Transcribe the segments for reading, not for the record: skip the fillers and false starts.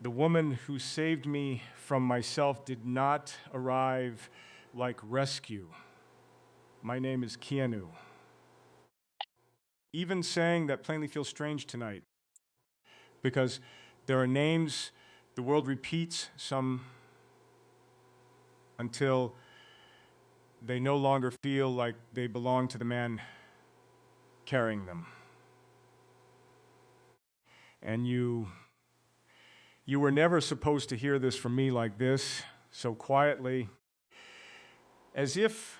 The woman who saved me from myself did not arrive like rescue. My name is Keanu. Even saying that plainly feels strange tonight, because there are names the world repeats, some until they no longer feel like they belong to the man carrying them. And you were never supposed to hear this from me like this, so quietly, as if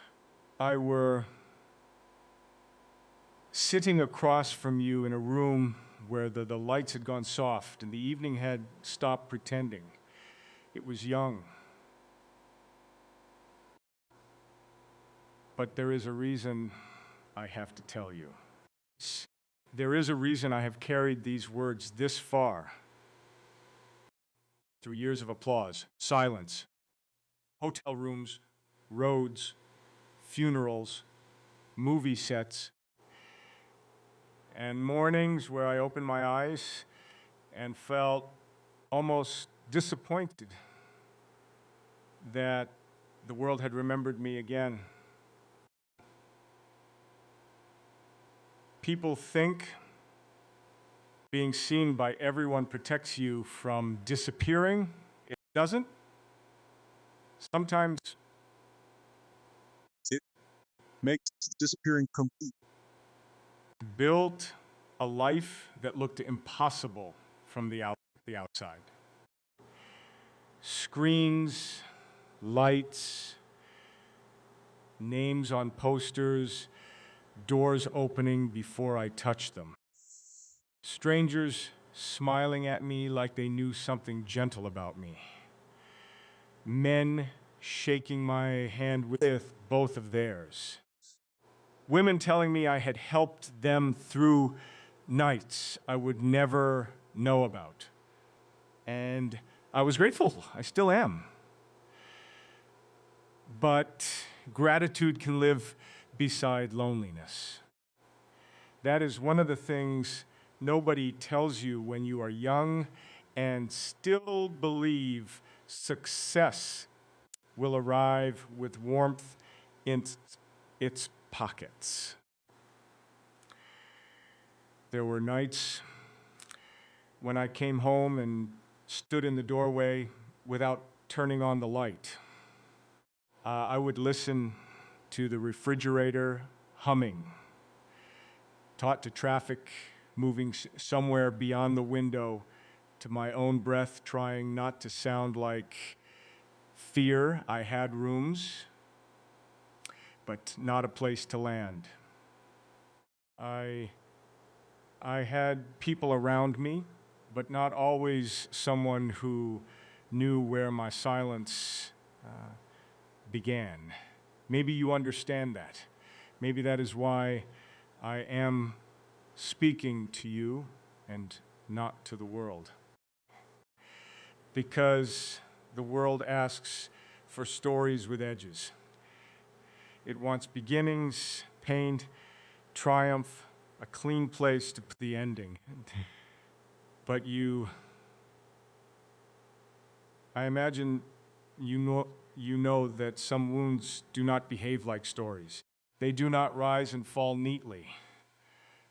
I were sitting across from you in a room where the lights had gone soft and the evening had stopped pretending. It was young. But there is a reason I have to tell you. There is a reason I have carried these words this far. Through years of applause, silence, hotel rooms, roads, funerals, movie sets, and mornings where I opened my eyes and felt almost disappointed that the world had remembered me again. People think being seen by everyone protects you from disappearing. It doesn't. Sometimes it makes disappearing complete. Built a life that looked impossible from the outside. Screens, lights, names on posters, doors opening before I touched them. Strangers smiling at me like they knew something gentle about me. Men shaking my hand with both of theirs. Women telling me I had helped them through nights I would never know about. And I was grateful. I still am. But gratitude can live beside loneliness. That is one of the things nobody tells you when you are young and still believe success will arrive with warmth in its pockets. There were nights when I came home and stood in the doorway without turning on the light. I would listen to the refrigerator humming, taught to traffic moving somewhere beyond the window, to my own breath trying not to sound like fear. I had rooms, but not a place to land. I had people around me, but not always someone who knew where my silence began. Maybe you understand that. Maybe that is why I am speaking to you and not to the world. Because the world asks for stories with edges. It wants beginnings, pain, triumph, a clean place to put the ending. But I imagine you know that some wounds do not behave like stories. They do not rise and fall neatly.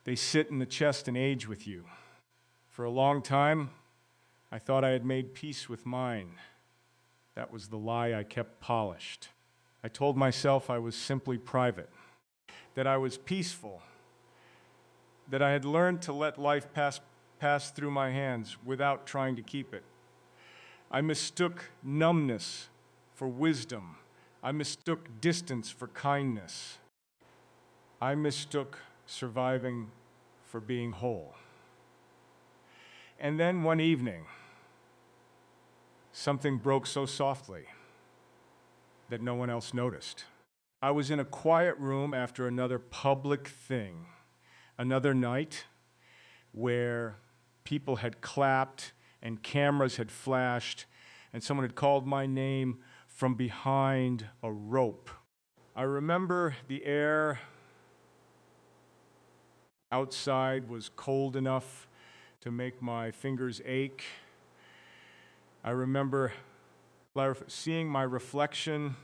They sit in the chest and age with you. For a long time, I thought I had made peace with mine. That was the lie I kept polished. I told myself I was simply private, that I was peaceful, that I had learned to let life pass through my hands without trying to keep it. I mistook numbness for wisdom. I mistook distance for kindness. I mistook surviving for being whole. And then one evening, something broke so softly that no one else noticed. I was in a quiet room after another public thing, another night where people had clapped and cameras had flashed and someone had called my name from behind a rope. I remember the air outside was cold enough to make my fingers ache. I remember seeing my reflection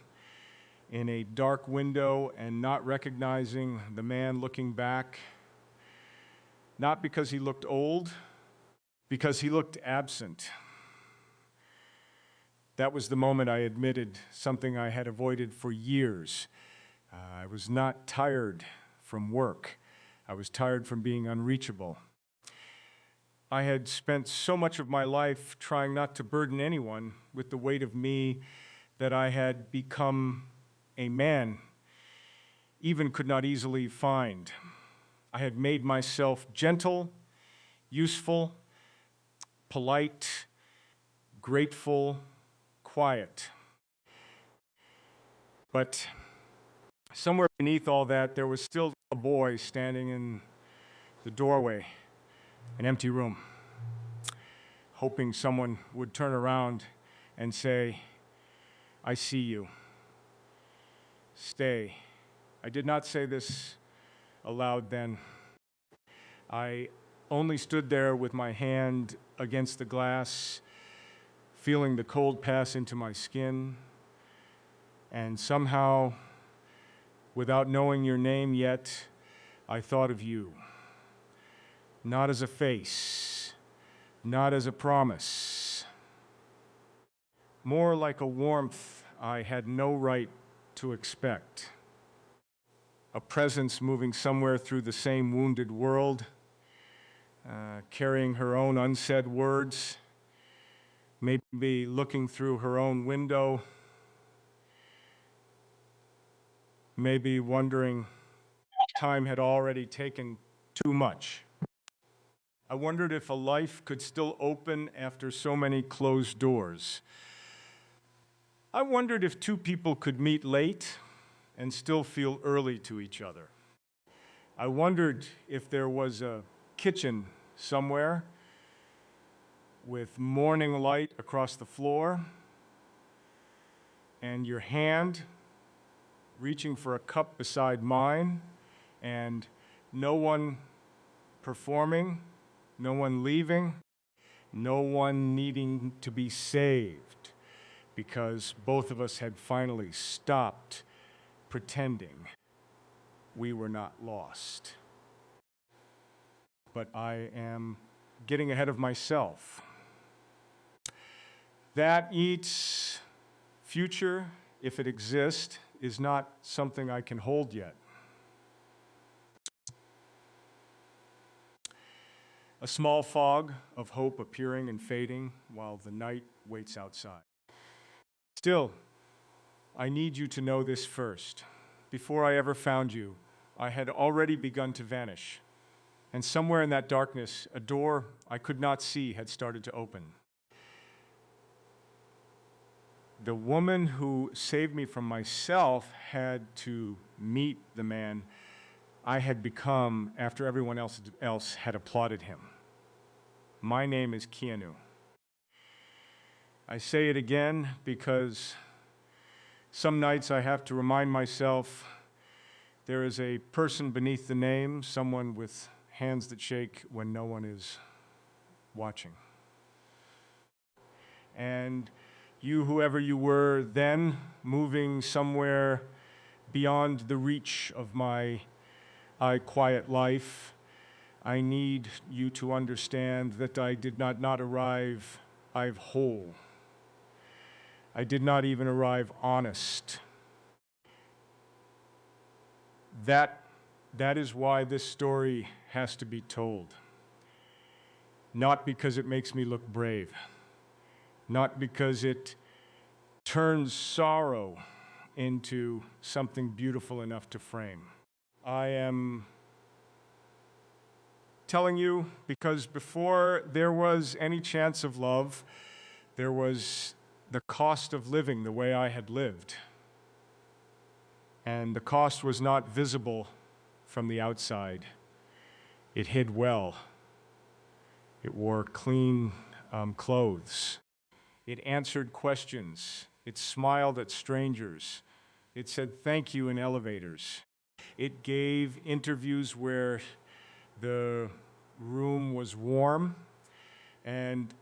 in a dark window and not recognizing the man looking back, not because he looked old, because he looked absent. That was the moment I admitted something I had avoided for years. I was not tired from work. I was tired from being unreachable. I had spent so much of my life trying not to burden anyone with the weight of me that I had become a man even could not easily find. I had made myself gentle, useful, polite, grateful, quiet. But somewhere beneath all that, there was still a boy standing in the doorway, an empty room, hoping someone would turn around and say, "I see you. Stay." I did not say this aloud then. I only stood there with my hand against the glass, feeling the cold pass into my skin, and somehow, without knowing your name yet, I thought of you. Not as a face, not as a promise. More like a warmth I had no right to expect. A presence moving somewhere through the same wounded world, carrying her own unsaid words, maybe looking through her own window, maybe wondering time had already taken too much. I wondered if a life could still open after so many closed doors. I wondered if two people could meet late and still feel early to each other. I wondered if there was a kitchen somewhere with morning light across the floor and your hand reaching for a cup beside mine and no one performing, no one leaving, no one needing to be saved because both of us had finally stopped pretending we were not lost. But I am getting ahead of myself. That eats future, if it exists, is not something I can hold yet. A small fog of hope appearing and fading while the night waits outside. Still, I need you to know this first. Before I ever found you, I had already begun to vanish. And somewhere in that darkness, a door I could not see had started to open. The woman who saved me from myself had to meet the man I had become after everyone else had applauded him. My name is Keanu. I say it again because some nights I have to remind myself there is a person beneath the name, someone with hands that shake when no one is watching. And you, whoever you were then, moving somewhere beyond the reach of my quiet life, I need you to understand that I did not arrive whole. I did not even arrive honest. That is why this story has to be told. Not because it makes me look brave, not because it turns sorrow into something beautiful enough to frame. I am telling you because before there was any chance of love, there was the cost of living the way I had lived. And the cost was not visible from the outside. It hid well. It wore clean clothes. It answered questions. It smiled at strangers. It said thank you in elevators. It gave interviews where the room was warm and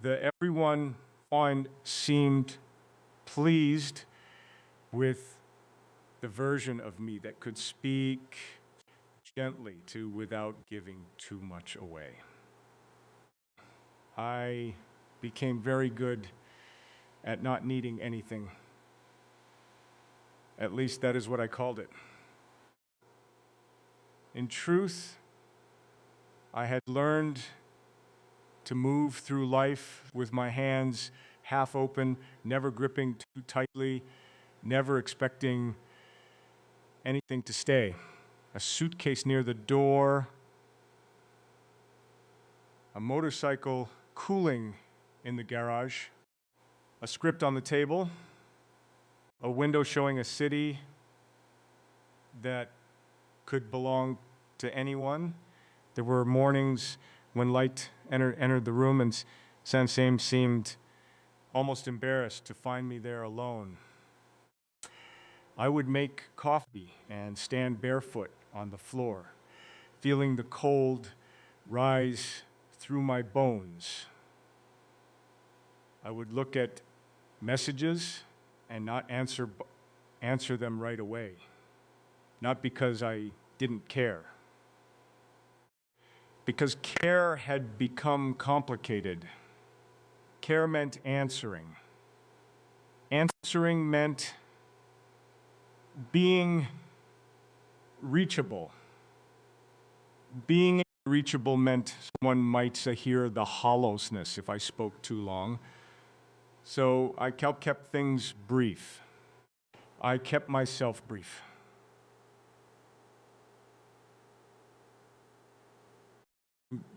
Everyone on seemed pleased with the version of me that could speak gently to without giving too much away. I became very good at not needing anything. At least that is what I called it. In truth, I had learned to move through life with my hands half open, never gripping too tightly, never expecting anything to stay. A suitcase near the door, a motorcycle cooling in the garage, a script on the table, a window showing a city that could belong to anyone. There were mornings when light entered the room and Sansame seemed almost embarrassed to find me there alone. I would make coffee and stand barefoot on the floor, feeling the cold rise through my bones. I would look at messages and not answer them right away, not because I didn't care. Because care had become complicated. Care meant answering. Answering meant being reachable. Being reachable meant someone might hear the hollowness if I spoke too long. So I kept things brief. I kept myself brief.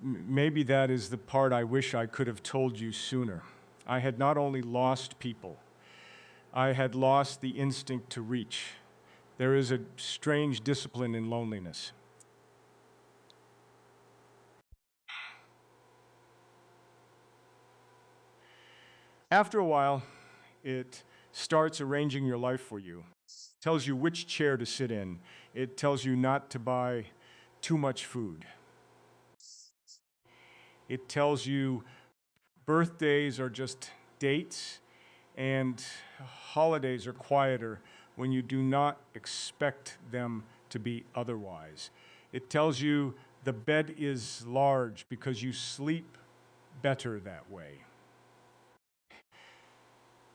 Maybe that is the part I wish I could have told you sooner. I had not only lost people, I had lost the instinct to reach. There is a strange discipline in loneliness. After a while, it starts arranging your life for you. It tells you which chair to sit in. It tells you not to buy too much food. It tells you birthdays are just dates and holidays are quieter when you do not expect them to be otherwise. It tells you the bed is large because you sleep better that way.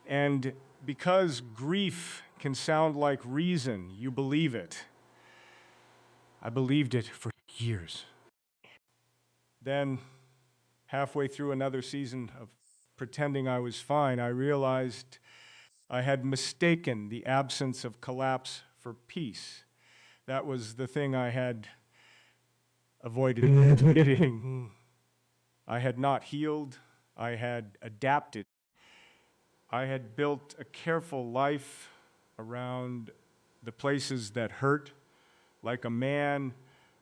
And because grief can sound like reason, you believe it. I believed it for years. Then, halfway through another season of pretending I was fine, I realized I had mistaken the absence of collapse for peace. That was the thing I had avoided admitting. I had not healed. I had adapted. I had built a careful life around the places that hurt, like a man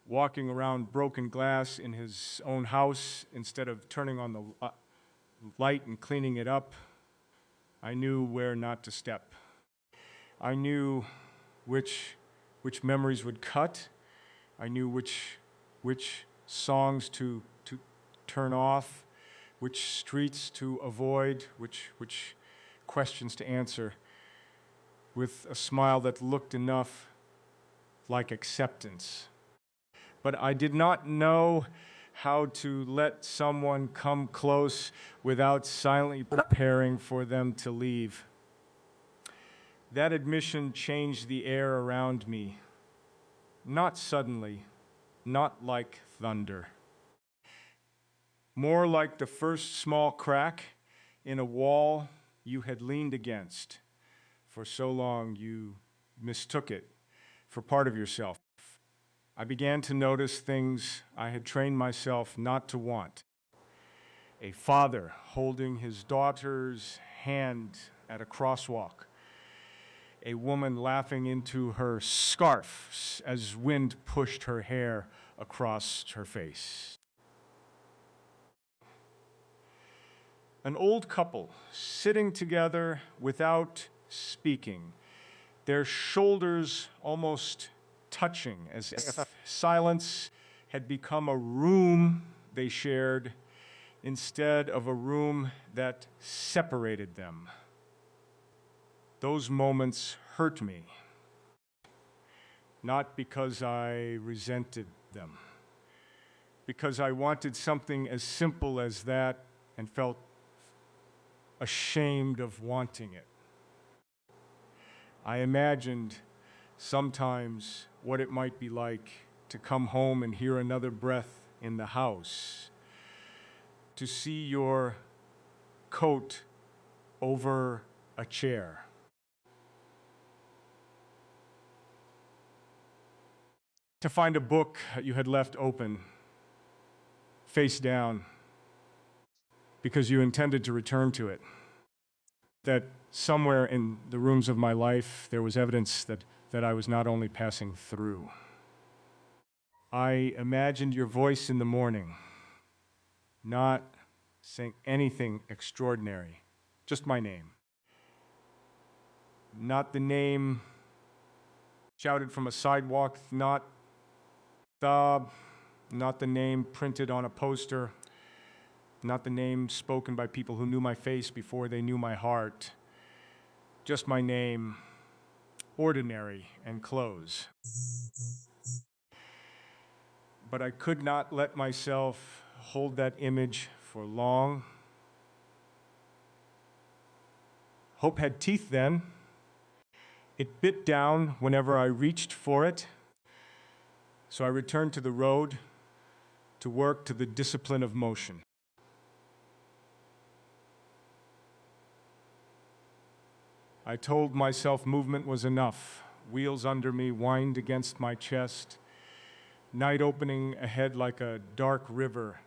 walking around broken glass in his own house instead of turning on the light and cleaning it up. I knew where not to step. I knew which memories would cut. I knew which songs to turn off, which streets to avoid, which questions to answer, with a smile that looked enough like acceptance. But I did not know how to let someone come close without silently preparing for them to leave. That admission changed the air around me. Not suddenly, not like thunder. More like the first small crack in a wall you had leaned against. For so long you mistook it for part of yourself. I began to notice things I had trained myself not to want. A father holding his daughter's hand at a crosswalk. A woman laughing into her scarf as wind pushed her hair across her face. An old couple sitting together without speaking, their shoulders almost touching, as if silence had become a room they shared instead of a room that separated them. Those moments hurt me, not because I resented them, because I wanted something as simple as that and felt ashamed of wanting it. I imagined sometimes what it might be like to come home and hear another breath in the house, to see your coat over a chair, to find a book you had left open, face down, because you intended to return to it. That somewhere in the rooms of my life there was evidence that I was not only passing through. I imagined your voice in the morning, not saying anything extraordinary, just my name. Not the name shouted from a sidewalk, not the name printed on a poster, not the name spoken by people who knew my face before they knew my heart, just my name, ordinary and close. But I could not let myself hold that image for long. Hope had teeth then. It bit down whenever I reached for it. So I returned to the road, to work, to the discipline of motion. I told myself movement was enough. Wheels under me whined against my chest. Night opening ahead like a dark river.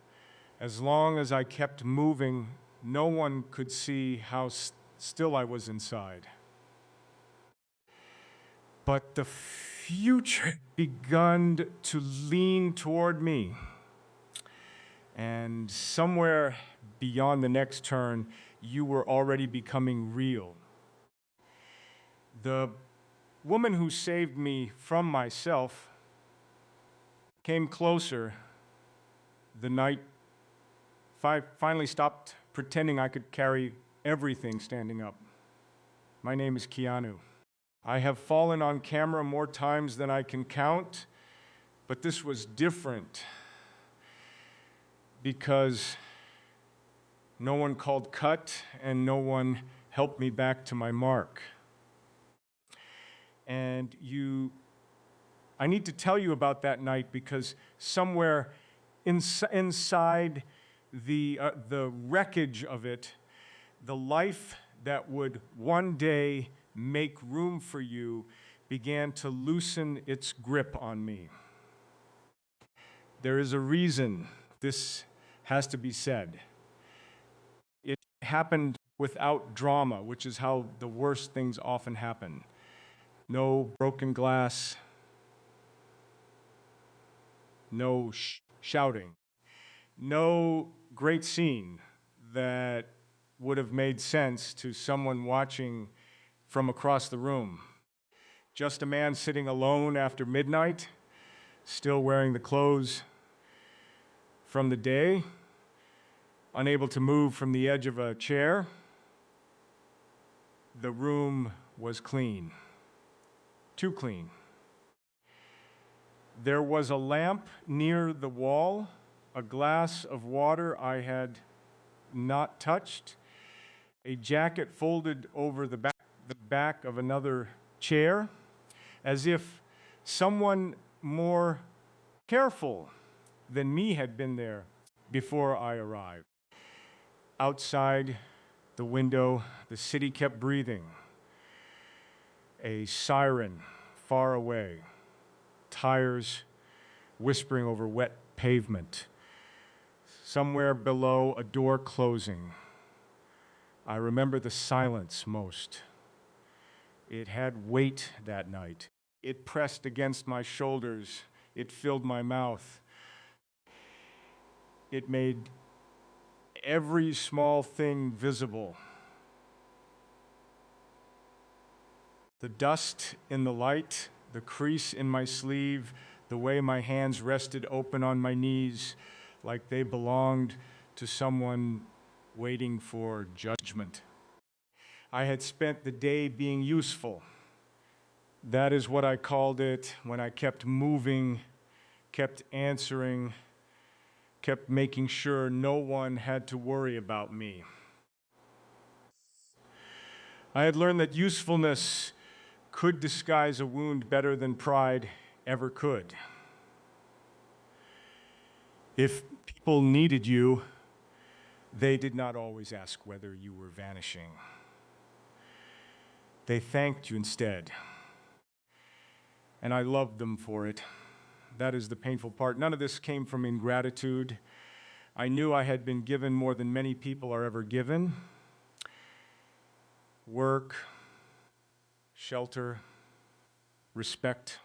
As long as I kept moving, no one could see how still I was inside. But the future begun to lean toward me. And somewhere beyond the next turn, you were already becoming real. The woman who saved me from myself came closer the night finally stopped pretending I could carry everything standing up. My name is Keanu. I have fallen on camera more times than I can count, but this was different because no one called cut and no one helped me back to my mark. And I need to tell you about that night because somewhere inside the wreckage of it, the life that would one day make room for you began to loosen its grip on me. There is a reason this has to be said. It happened without drama, which is how the worst things often happen. No broken glass, no shouting, no great scene that would have made sense to someone watching from across the room. Just a man sitting alone after midnight, still wearing the clothes from the day, unable to move from the edge of a chair. The room was clean, too clean. There was a lamp near the wall, a glass of water I had not touched, a jacket folded over the back of another chair, as if someone more careful than me had been there before I arrived. Outside the window, the city kept breathing. A siren far away, tires whispering over wet pavement. Somewhere below, a door closing. I remember the silence most. It had weight that night. It pressed against my shoulders. It filled my mouth. It made every small thing visible. The dust in the light, the crease in my sleeve, the way my hands rested open on my knees like they belonged to someone waiting for judgment. I had spent the day being useful. That is what I called it when I kept moving, kept answering, kept making sure no one had to worry about me. I had learned that usefulness could disguise a wound better than pride ever could. If people needed you, they did not always ask whether you were vanishing. They thanked you instead. And I loved them for it. That is the painful part. None of this came from ingratitude. I knew I had been given more than many people are ever given. Work, shelter, respect.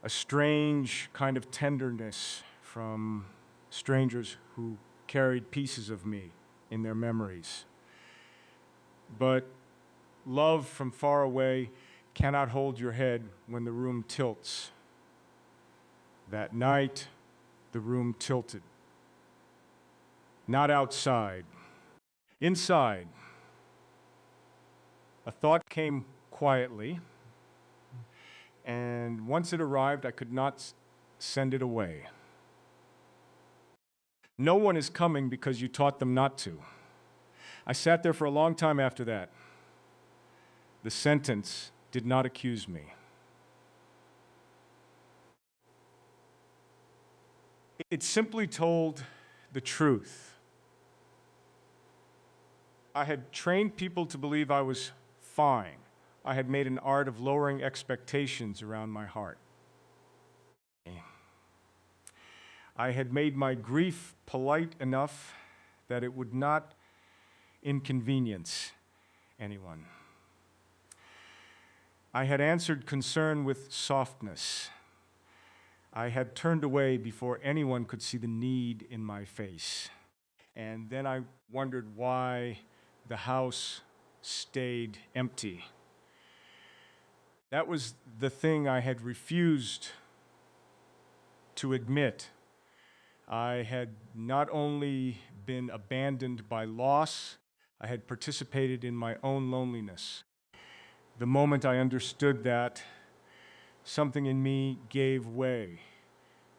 A strange kind of tenderness from strangers who carried pieces of me in their memories. But love from far away cannot hold your head when the room tilts. That night, the room tilted. Not outside. Inside. A thought came quietly, and once it arrived, I could not send it away. No one is coming because you taught them not to. I sat there for a long time after that. The sentence did not accuse me. It simply told the truth. I had trained people to believe I was fine. I had made an art of lowering expectations around my heart. I had made my grief polite enough that it would not inconvenience anyone. I had answered concern with softness. I had turned away before anyone could see the need in my face. And then I wondered why the house stayed empty. That was the thing I had refused to admit. I had not only been abandoned by loss, I had participated in my own loneliness. The moment I understood that, something in me gave way,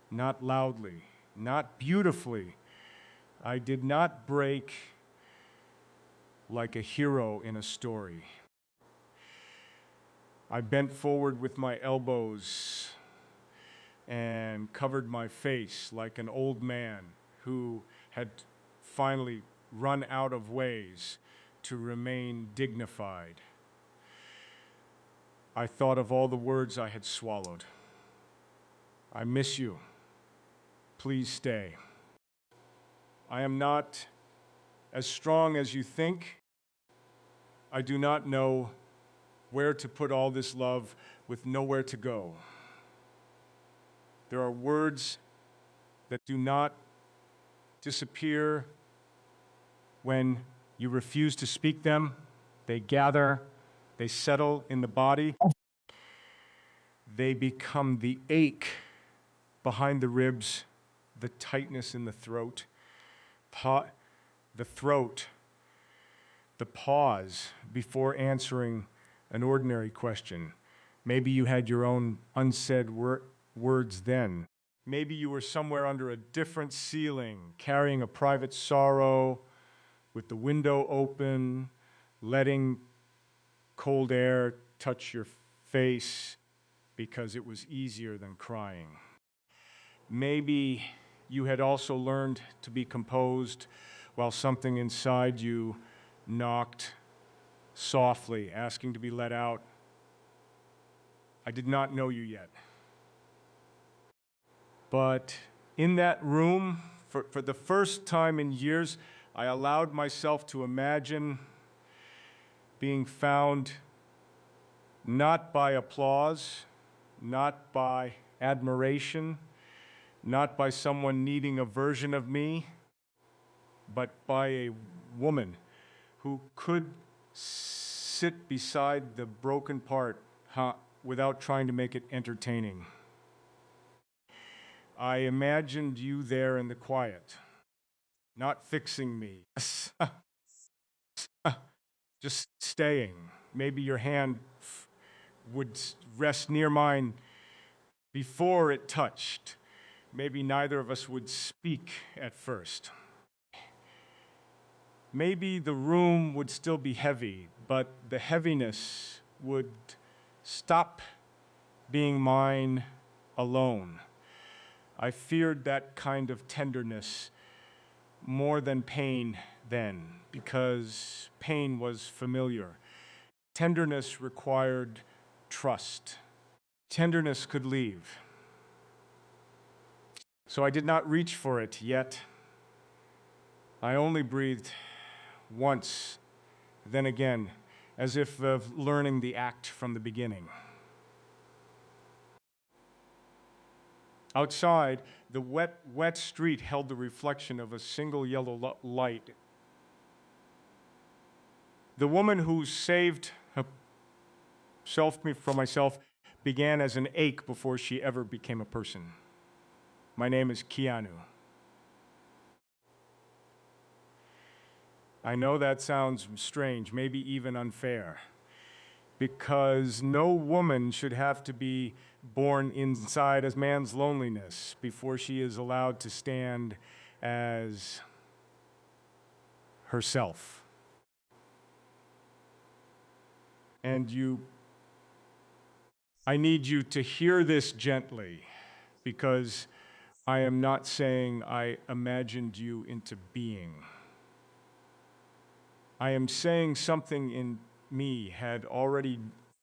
not loudly, not beautifully. I did not break like a hero in a story. I bent forward with my elbows and covered my face like an old man who had finally run out of ways to remain dignified. I thought of all the words I had swallowed. I miss you. Please stay. I am not as strong as you think. I do not know where to put all this love with nowhere to go. There are words that do not disappear when you refuse to speak them. They gather, they settle in the body. They become the ache behind the ribs, the tightness in the throat, the throat, the pause before answering an ordinary question. Maybe you had your own unsaid words then. Maybe you were somewhere under a different ceiling, carrying a private sorrow, with the window open, letting cold air touch your face because it was easier than crying. Maybe you had also learned to be composed while something inside you knocked softly, asking to be let out. I did not know you yet. But in that room, for the first time in years, I allowed myself to imagine being found not by applause, not by admiration, not by someone needing a version of me, but by a woman who could sit beside the broken part without trying to make it entertaining. I imagined you there in the quiet, not fixing me, just staying. Maybe your hand would rest near mine before it touched. Maybe neither of us would speak at first. Maybe the room would still be heavy, but the heaviness would stop being mine alone. I feared that kind of tenderness more than pain then, because pain was familiar. Tenderness required trust. Tenderness could leave. So I did not reach for it yet. I only breathed once, then again, as if of learning the act from the beginning. Outside, the wet street held the reflection of a single yellow light. The woman who saved me from myself began as an ache before she ever became a person. My name is Keanu. I know that sounds strange, maybe even unfair, because no woman should have to be born inside as man's loneliness before she is allowed to stand as herself. And I need you to hear this gently, because I am not saying I imagined you into being. I am saying something in me had already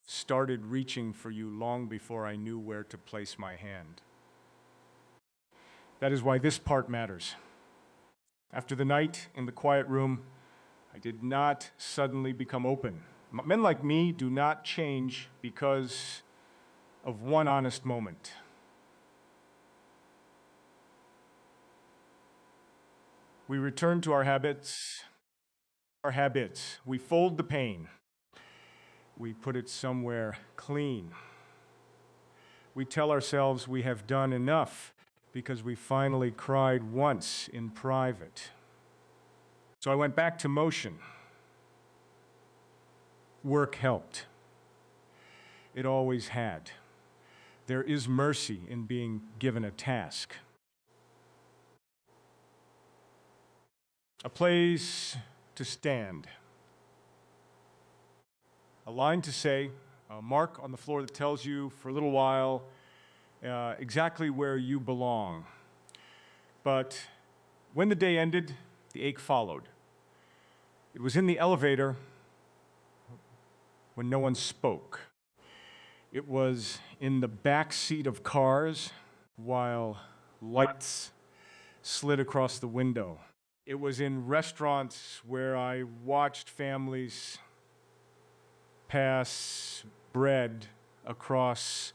started reaching for you long before I knew where to place my hand. That is why this part matters. After the night in the quiet room, I did not suddenly become open. Men like me do not change because of one honest moment. We return to our habits. We fold the pain. We put it somewhere clean. We tell ourselves we have done enough because we finally cried once in private. So I went back to motion. Work helped. It always had. There is mercy in being given a task. A place to stand. A line to say, a mark on the floor that tells you for a little while exactly where you belong. But when the day ended, the ache followed. It was in the elevator when no one spoke. It was in the back seat of cars while lights slid across the window. It was in restaurants where I watched families pass bread across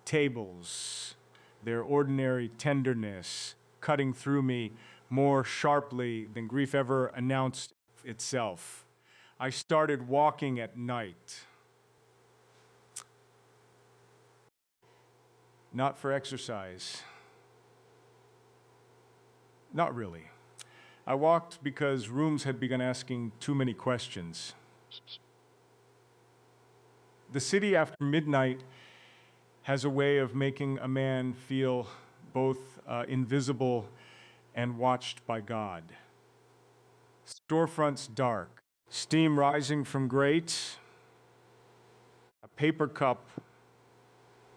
tables, their ordinary tenderness cutting through me more sharply than grief ever announced itself. I started walking at night. Not for exercise. Not really. I walked because rooms had begun asking too many questions. The city after midnight has a way of making a man feel both invisible and watched by God. Storefronts dark, steam rising from grates, a paper cup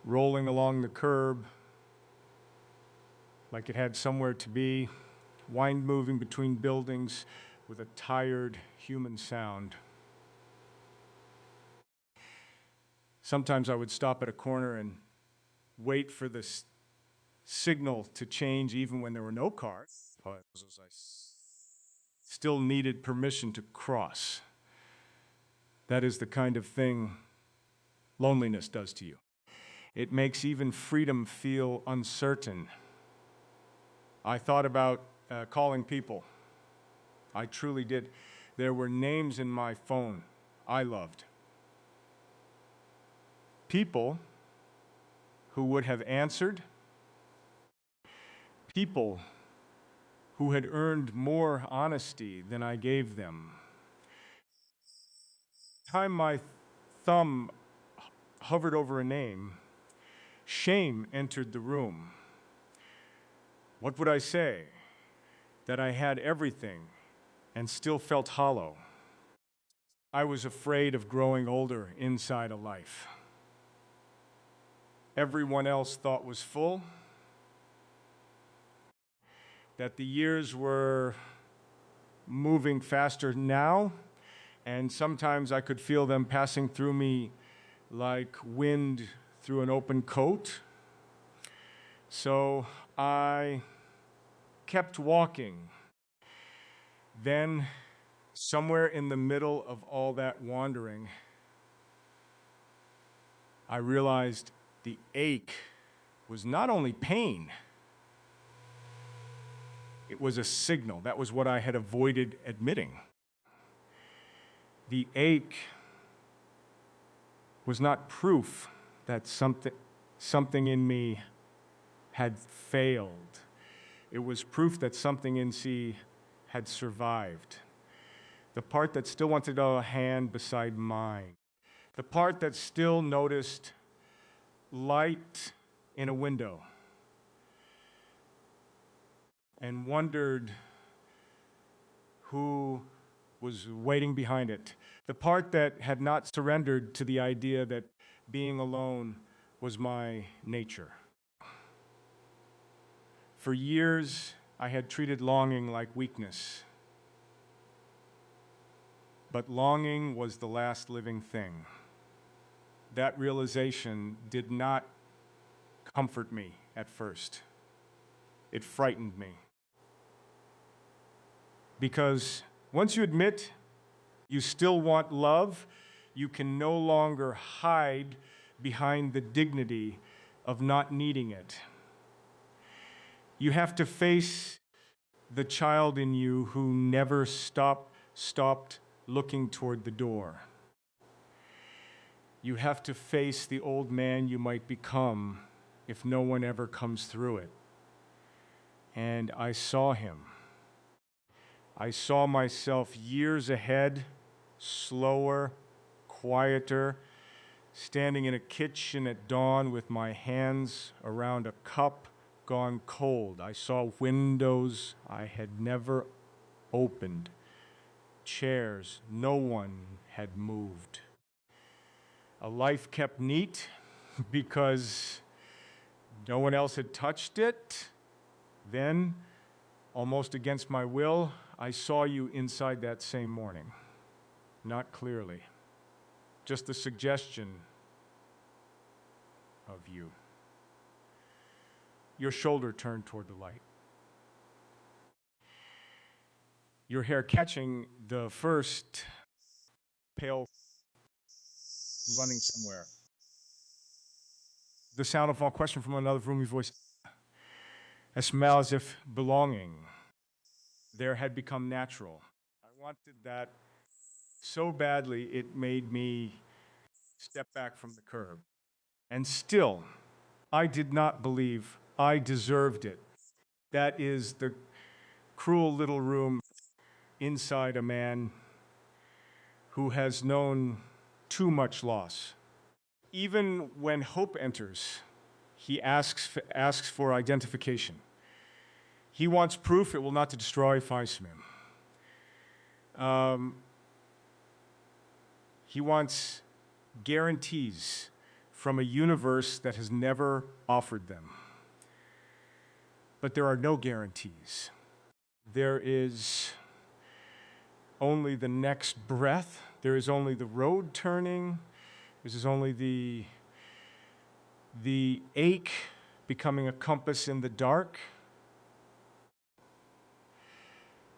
rolling along the curb like it had somewhere to be, wind moving between buildings with a tired human sound. Sometimes I would stop at a corner and wait for the signal to change even when there were no cars. I still needed permission to cross. That is the kind of thing loneliness does to you. It makes even freedom feel uncertain. I thought about calling people. I truly did. There were names in my phone I loved. People who would have answered. People who had earned more honesty than I gave them. Time my thumb hovered over a name, shame entered the room. What would I say? That I had everything and still felt hollow. I was afraid of growing older inside a life everyone else thought was full, that the years were moving faster now, and sometimes I could feel them passing through me like wind through an open coat. So I kept walking. Then, somewhere in the middle of all that wandering, I realized the ache was not only pain, it was a signal. That was what I had avoided admitting. The ache was not proof that something in me had failed. It was proof that something in me had survived. The part that still wanted a hand beside mine. The part that still noticed light in a window and wondered who was waiting behind it. The part that had not surrendered to the idea that being alone was my nature. For years, I had treated longing like weakness. But longing was the last living thing. That realization did not comfort me at first. It frightened me. Because once you admit you still want love, you can no longer hide behind the dignity of not needing it. You have to face the child in you who never stopped looking toward the door. You have to face the old man you might become if no one ever comes through it. And I saw him. I saw myself years ahead, slower, quieter, standing in a kitchen at dawn with my hands around a cup gone cold. I saw windows I had never opened, chairs no one had moved. A life kept neat because no one else had touched it. Then, almost against my will, I saw you inside that same morning. Not clearly, just the suggestion of you. Your shoulder turned toward the light. Your hair catching the first pale running somewhere. The sound of a question from another roomy voice. A smell as if belonging there had become natural. I wanted that so badly it made me step back from the curb. And still, I did not believe I deserved it. That is the cruel little room inside a man who has known too much loss. Even when hope enters, he asks for identification. He wants proof it will not destroy Faismim. He wants guarantees from a universe that has never offered them. But there are no guarantees. There is only the next breath. There is only the road turning. This is only the ache becoming a compass in the dark.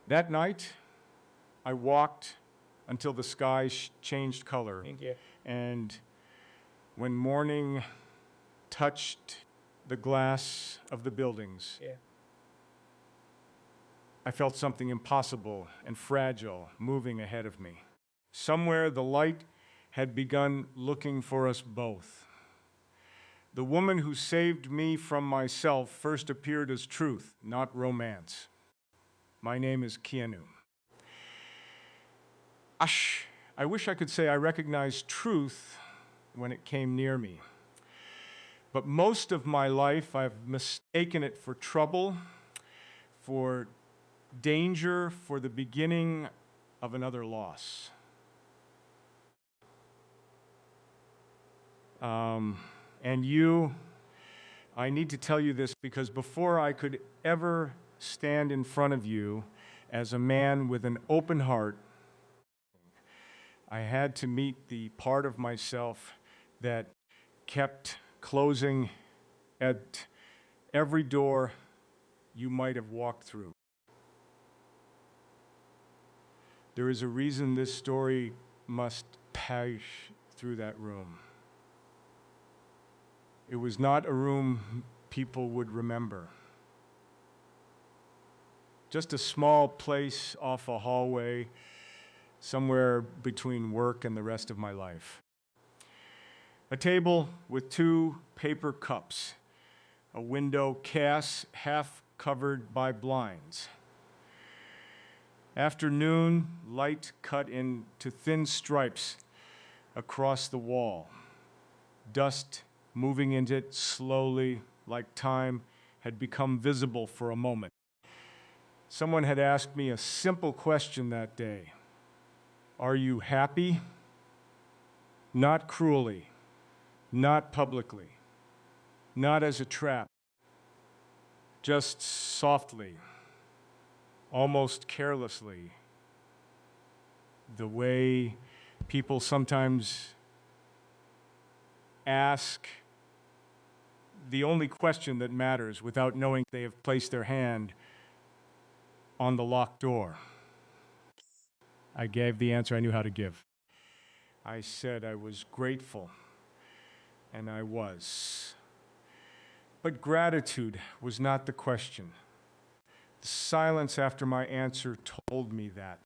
That night, I walked until the sky changed color. Thank you. And when morning touched the glass of the buildings, Yeah. I felt something impossible and fragile moving ahead of me. Somewhere the light had begun looking for us both. The woman who saved me from myself first appeared as truth, not romance. My name is Keanu. I wish I could say I recognized truth when it came near me. But most of my life, I've mistaken it for trouble, for danger, for the beginning of another loss. And you, I need to tell you this because before I could ever stand in front of you as a man with an open heart, I had to meet the part of myself that kept closing at every door you might have walked through. There is a reason this story must pass through that room. It was not a room people would remember. Just a small place off a hallway, somewhere between work and the rest of my life. A table with 2 paper cups, a window cast half covered by blinds. Afternoon, light cut into thin stripes across the wall. Dust moving into it slowly, like time had become visible for a moment. Someone had asked me a simple question that day. Are you happy? Not cruelly, not publicly, not as a trap, just softly, almost carelessly, the way people sometimes ask the only question that matters without knowing they have placed their hand on the locked door. I gave the answer I knew how to give. I said I was grateful, and I was. But gratitude was not the question. The silence after my answer told me that,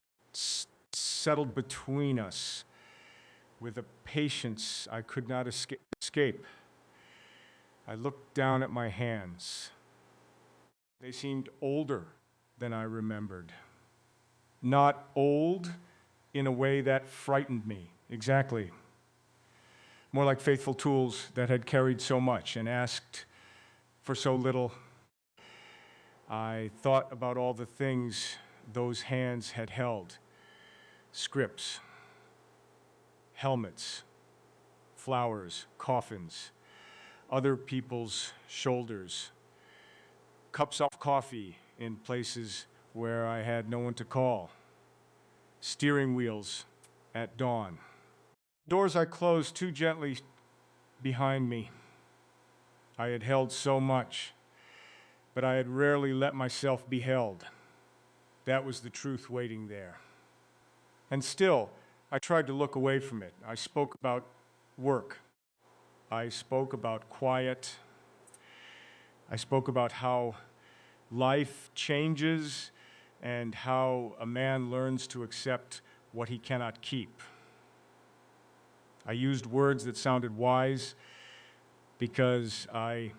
settled between us with a patience I could not escape. I looked down at my hands. They seemed older than I remembered. Not old in a way that frightened me, exactly. More like faithful tools that had carried so much and asked for so little. I thought about all the things those hands had held. Scripts, helmets, flowers, coffins, other people's shoulders, cups of coffee in places where I had no one to call, steering wheels at dawn. Doors I closed too gently behind me. I had held so much, but I had rarely let myself be held. That was the truth waiting there. And still, I tried to look away from it. I spoke about work. I spoke about quiet. I spoke about how life changes and how a man learns to accept what he cannot keep. I used words that sounded wise because I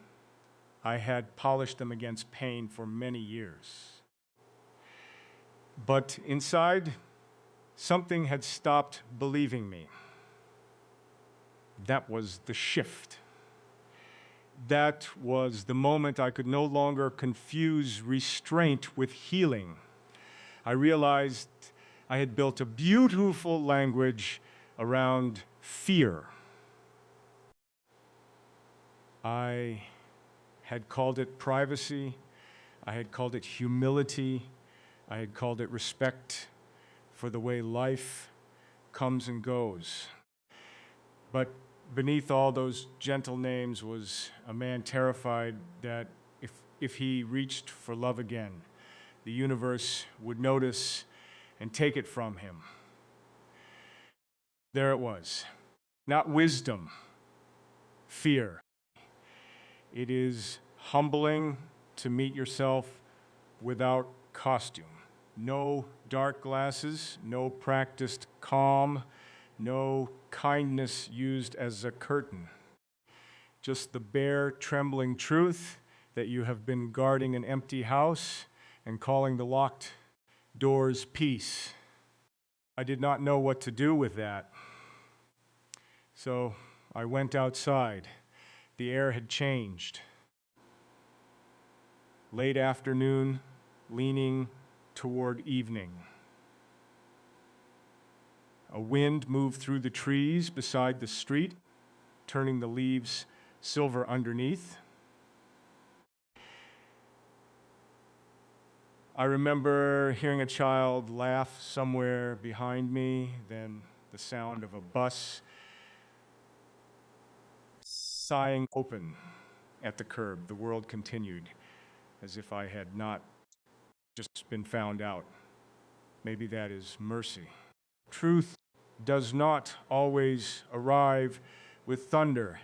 had polished them against pain for many years. But inside, something had stopped believing me. That was the shift. That was the moment I could no longer confuse restraint with healing. I realized I had built a beautiful language around fear. I had called it privacy. I had called it humility. I had called it respect for the way life comes and goes. But beneath all those gentle names was a man terrified that if he reached for love again, the universe would notice and take it from him. There it was. Not wisdom, fear. It is humbling to meet yourself without costume. No dark glasses, no practiced calm, no kindness used as a curtain. Just the bare, trembling truth that you have been guarding an empty house and calling the locked Doors, peace. I did not know what to do with that. So I went outside. The air had changed. Late afternoon, leaning toward evening. A wind moved through the trees beside the street, turning the leaves silver underneath. I remember hearing a child laugh somewhere behind me, then the sound of a bus sighing open at the curb. The world continued, as if I had not just been found out. Maybe that is mercy. Truth does not always arrive with thunder.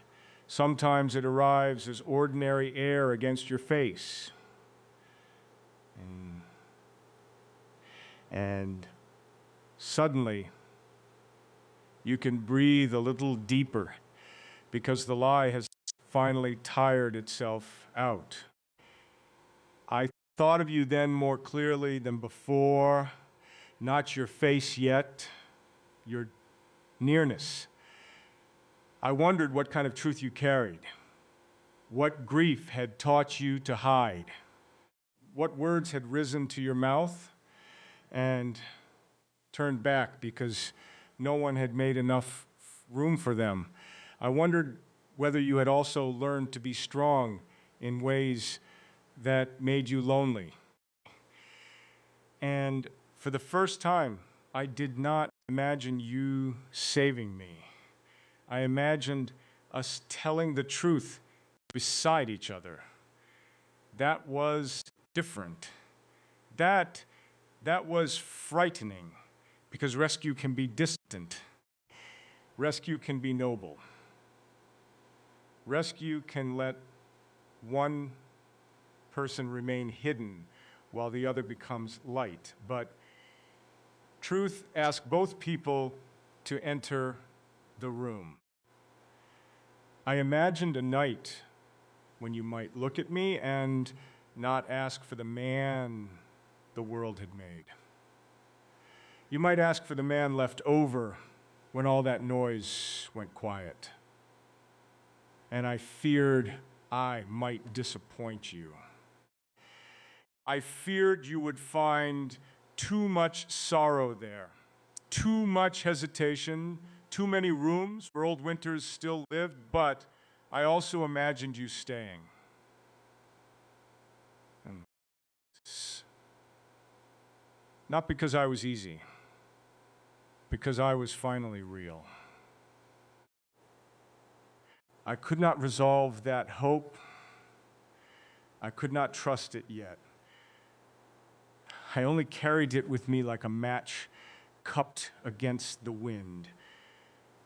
Sometimes it arrives as ordinary air against your face. And suddenly, you can breathe a little deeper because the lie has finally tired itself out. I thought of you then more clearly than before, not your face yet, your nearness. I wondered what kind of truth you carried, what grief had taught you to hide, what words had risen to your mouth and turned back because no one had made enough room for them. I wondered whether you had also learned to be strong in ways that made you lonely. And for the first time, I did not imagine you saving me. I imagined us telling the truth beside each other. That was different. That was frightening, because rescue can be distant. Rescue can be noble. Rescue can let one person remain hidden while the other becomes light. But truth asks both people to enter the room. I imagined a night when you might look at me and not ask for the man the world had made. You might ask for the man left over when all that noise went quiet. And I feared I might disappoint you. I feared you would find too much sorrow there, too much hesitation, too many rooms where old winters still lived, but I also imagined you staying. And not because I was easy, because I was finally real. I could not resolve that hope. I could not trust it yet. I only carried it with me like a match cupped against the wind.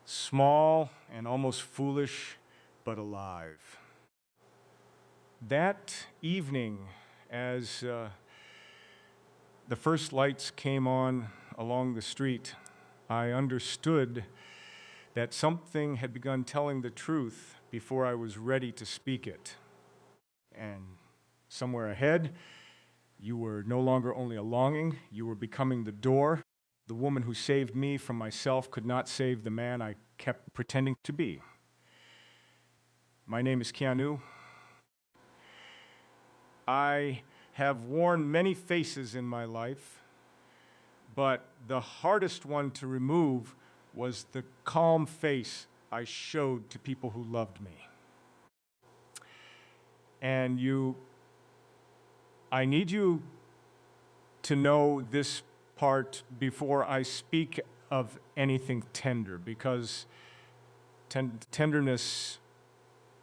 Small and almost foolish, but alive. That evening, as the first lights came on along the street, I understood that something had begun telling the truth before I was ready to speak it. And somewhere ahead, you were no longer only a longing, you were becoming the door. The woman who saved me from myself could not save the man I kept pretending to be. My name is Keanu. I have worn many faces in my life, but the hardest one to remove was the calm face I showed to people who loved me. And I need you to know this part before I speak of anything tender, because tenderness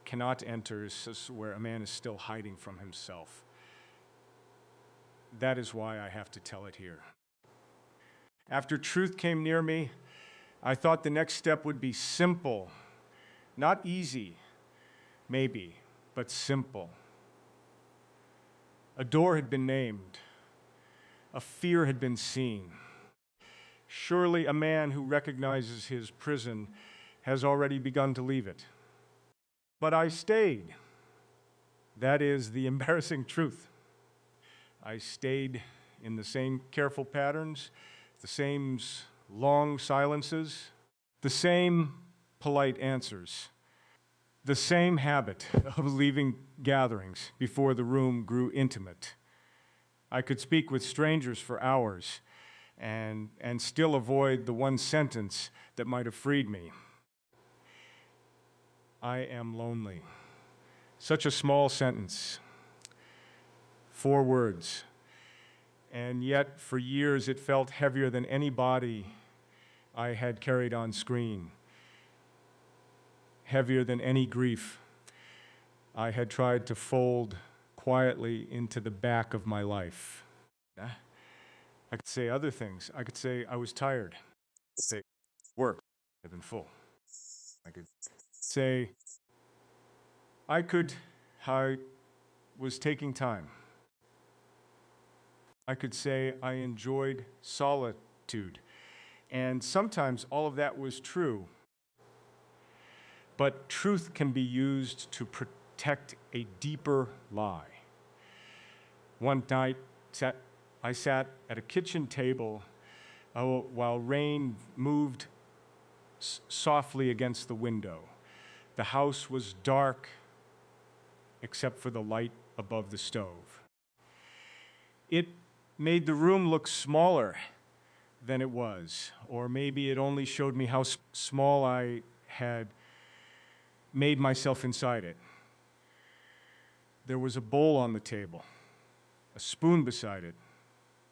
cannot enter where a man is still hiding from himself. That is why I have to tell it here. After truth came near me, I thought the next step would be simple, not easy, maybe, but simple. A door had been named. A fear had been seen. Surely a man who recognizes his prison has already begun to leave it. But I stayed. That is the embarrassing truth. I stayed in the same careful patterns, the same long silences, the same polite answers, the same habit of leaving gatherings before the room grew intimate. I could speak with strangers for hours and still avoid the one sentence that might have freed me. I am lonely. Such a small sentence, 4 words, and yet for years it felt heavier than any body I had carried on screen, heavier than any grief I had tried to fold quietly into the back of my life. I could say other things. I could say I was tired. I could say work had been full. I could say I was taking time. I could say I enjoyed solitude. And sometimes all of that was true. But truth can be used to protect a deeper lie. One night, I sat at a kitchen table while rain moved softly against the window. The house was dark except for the light above the stove. It made the room look smaller than it was, or maybe it only showed me how small I had made myself inside it. There was a bowl on the table, a spoon beside it,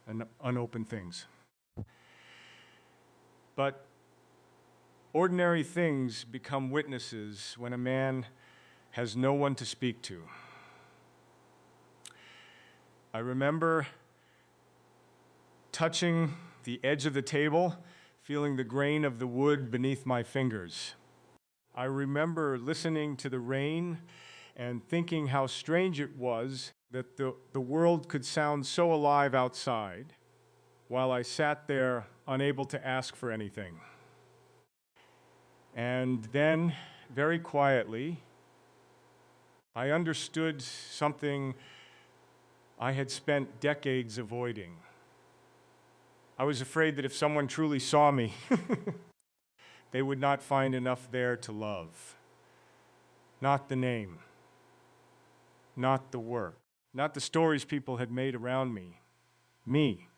and unopened things. But ordinary things become witnesses when a man has no one to speak to. I remember touching the edge of the table, feeling the grain of the wood beneath my fingers. I remember listening to the rain and thinking how strange it was that the world could sound so alive outside while I sat there unable to ask for anything. And then, very quietly, I understood something I had spent decades avoiding. I was afraid that if someone truly saw me, they would not find enough there to love. Not the name, not the work, not the stories people had made around me. Me,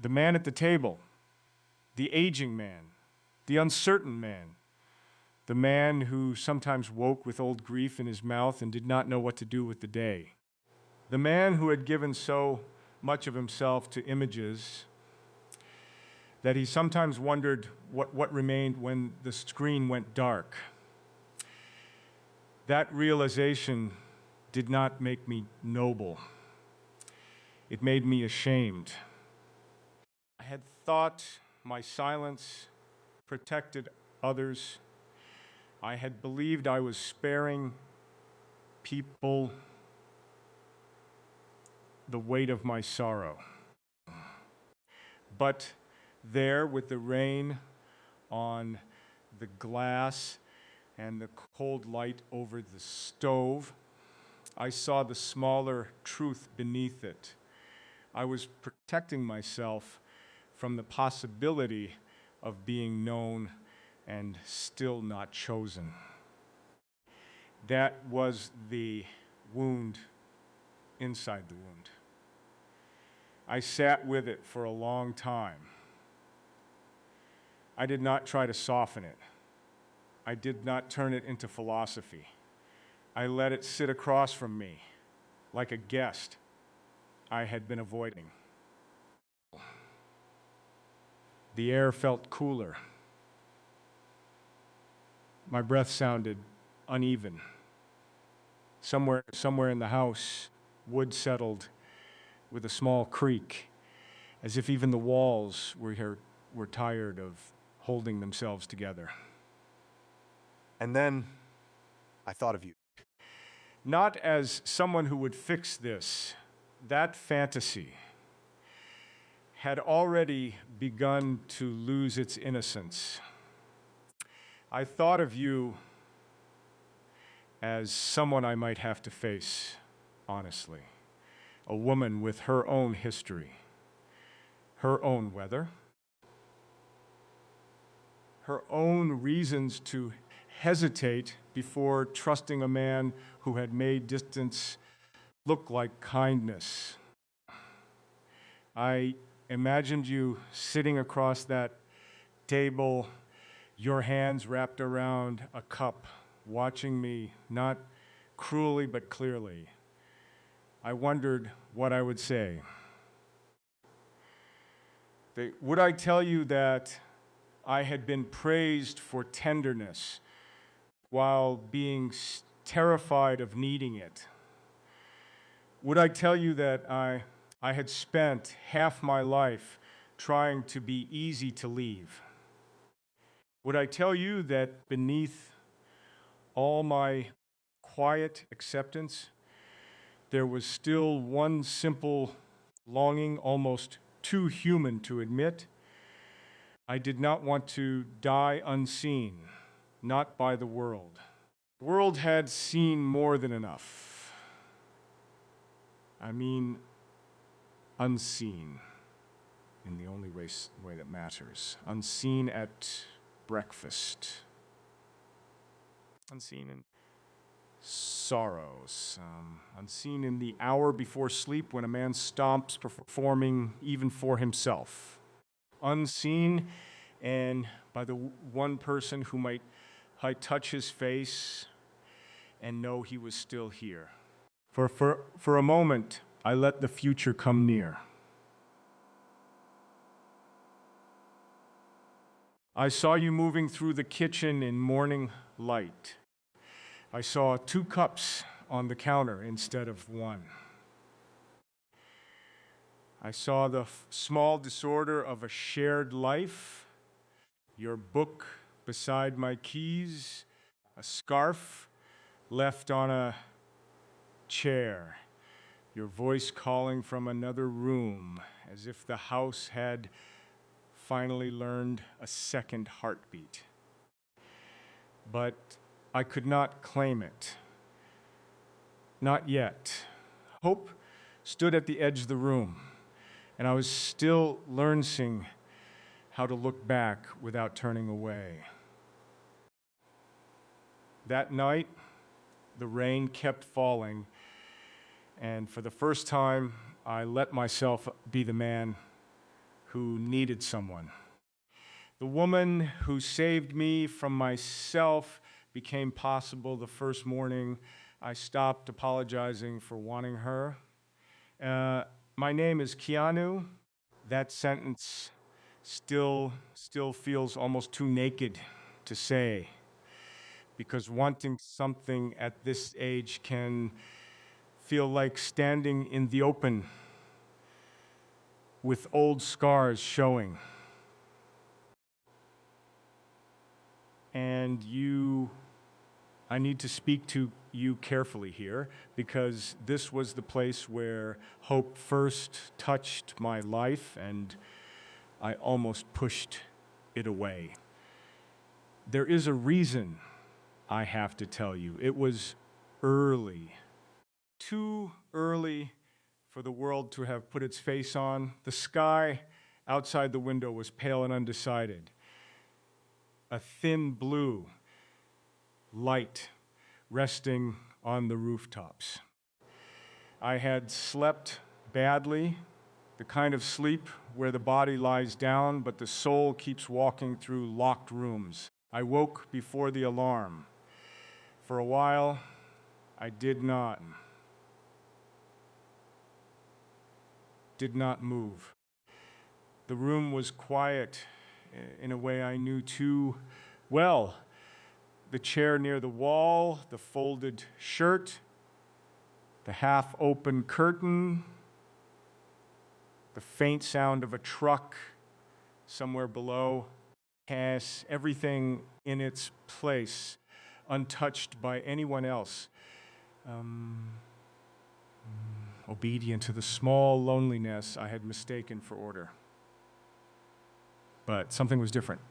the man at the table, the aging man, the uncertain man, the man who sometimes woke with old grief in his mouth and did not know what to do with the day. The man who had given so much of himself to images that he sometimes wondered what remained when the screen went dark. That realization did not make me noble. It made me ashamed. I had thought my silence protected others. I had believed I was sparing people the weight of my sorrow. But there, with the rain on the glass and the cold light over the stove, I saw the smaller truth beneath it. I was protecting myself from the possibility of being known and still not chosen. That was the wound inside the wound. I sat with it for a long time. I did not try to soften it. I did not turn it into philosophy. I let it sit across from me like a guest I had been avoiding. The air felt cooler. My breath sounded uneven. Somewhere in the house, wood settled with a small creak, as if even the walls were tired of holding themselves together. And then I thought of you. Not as someone who would fix this. That fantasy had already begun to lose its innocence. I thought of you as someone I might have to face, honestly. A woman with her own history. her own weather, her own reasons to hesitate before trusting a man who had made distance look like kindness. I imagined you sitting across that table, your hands wrapped around a cup, watching me, not cruelly but clearly. I wondered what I would say. Would I tell you that I had been praised for tenderness while being terrified of needing it? Would I tell you that I had spent half my life trying to be easy to leave? Would I tell you that beneath all my quiet acceptance, there was still one simple longing, almost too human to admit? I did not want to die unseen, not by the world. The world had seen more than enough. I mean, unseen in the only way that matters. Unseen at breakfast. Unseen in sorrows. Unseen in the hour before sleep when a man stops performing even for himself. Unseen and by the one person who might touch his face and know he was still here. For a moment, I let the future come near. I saw you moving through the kitchen in morning light. I saw 2 cups on the counter instead of 1. I saw the small disorder of a shared life, your book beside my keys, a scarf left on a chair, your voice calling from another room, as if the house had finally learned a second heartbeat. But I could not claim it. Not yet. Hope stood at the edge of the room, and I was still learning how to look back without turning away. That night, the rain kept falling, and for the first time, I let myself be the man who needed someone. The woman who saved me from myself became possible the first morning I stopped apologizing for wanting her. My name is Keanu. That sentence still feels almost too naked to say, because wanting something at this age can feel like standing in the open with old scars showing. And I need to speak to you carefully here, because this was the place where hope first touched my life, and I almost pushed it away. There is a reason I have to tell you. It was early, too early for the world to have put its face on. The sky outside the window was pale and undecided. A thin blue light resting on the rooftops. I had slept badly, the kind of sleep where the body lies down, but the soul keeps walking through locked rooms. I woke before the alarm. For a while, I did not move. The room was quiet in a way I knew too well. The chair near the wall, the folded shirt, the half-open curtain, the faint sound of a truck somewhere below, has everything in its place, untouched by anyone else. Obedient to the small loneliness I had mistaken for order. But something was different.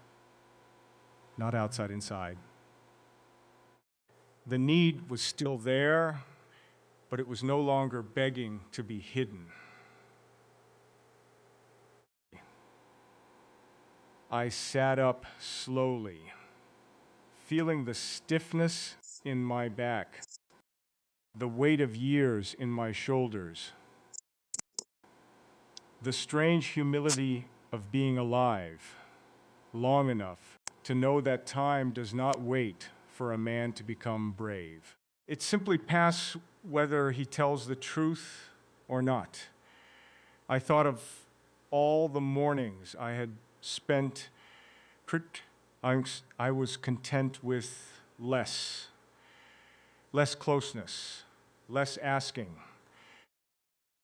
Not outside, inside. The need was still there, but it was no longer begging to be hidden. I sat up slowly, feeling the stiffness in my back, the weight of years in my shoulders, the strange humility of being alive long enough to know that time does not wait for a man to become brave. It simply passes whether he tells the truth or not. I thought of all the mornings I had spent. I was content with less closeness, less asking,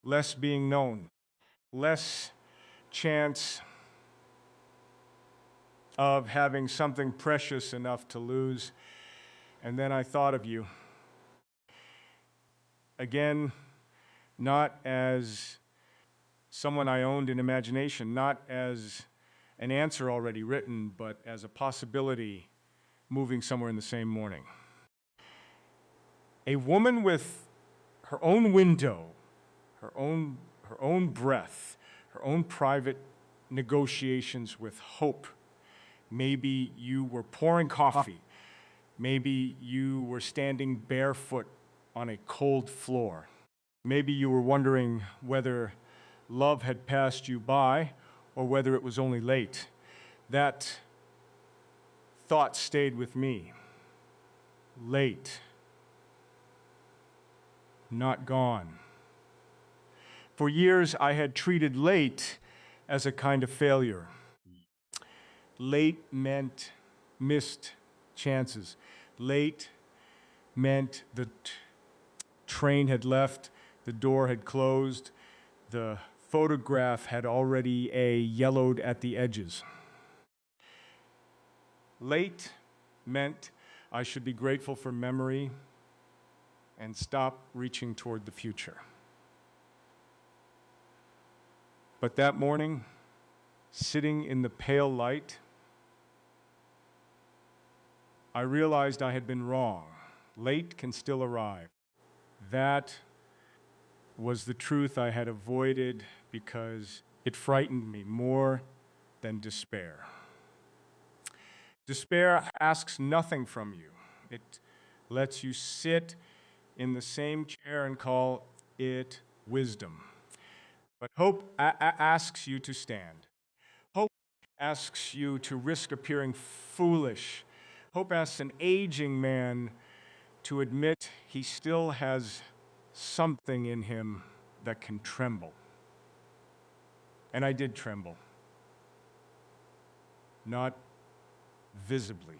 less being known, less chance of having something precious enough to lose. And then I thought of you. Again, not as someone I owned in imagination, not as an answer already written, but as a possibility moving somewhere in the same morning. A woman with her own window, her own breath, her own private negotiations with hope. Maybe you were pouring coffee. Maybe you were standing barefoot on a cold floor. Maybe you were wondering whether love had passed you by or whether it was only late. That thought stayed with me. Late. Not gone. For years, I had treated late as a kind of failure. Late meant missed chances. Late meant the train had left, the door had closed, the photograph had already yellowed at the edges. Late meant I should be grateful for memory and stop reaching toward the future. But that morning, sitting in the pale light, I realized I had been wrong. Late can still arrive. That was the truth I had avoided because it frightened me more than despair. Despair asks nothing from you. It lets you sit in the same chair and call it wisdom. But hope asks you to stand. Hope asks you to risk appearing foolish. Hope asks an aging man to admit he still has something in him that can tremble. And I did tremble. Not visibly,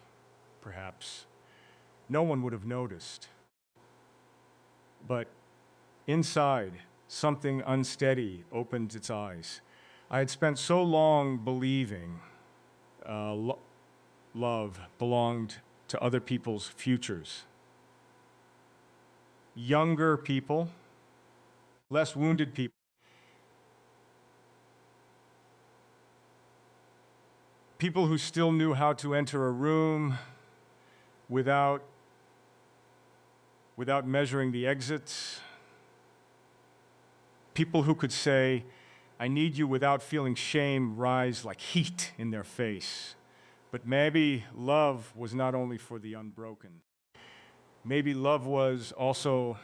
perhaps. No one would have noticed. But inside, something unsteady opened its eyes. I had spent so long believing love belonged to other people's futures. Younger people, less wounded people. People who still knew how to enter a room without measuring the exits. People who could say, I need you without feeling shame rise like heat in their face. But maybe love was not only for the unbroken. Maybe love was also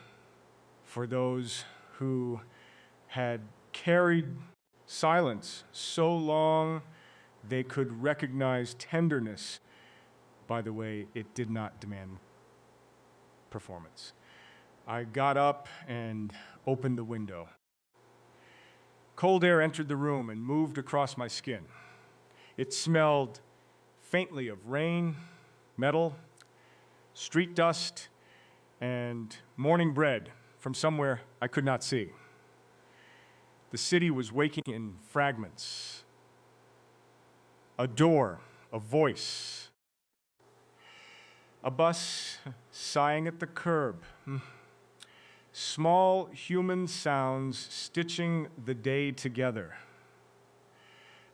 for those who had carried silence so long they could recognize tenderness. By the way, it did not demand performance. I got up and opened the window. Cold air entered the room and moved across my skin. It smelled faintly of rain, metal, street dust, and morning bread from somewhere I could not see. The city was waking in fragments. A door, a voice, a bus sighing at the curb. Small human sounds stitching the day together.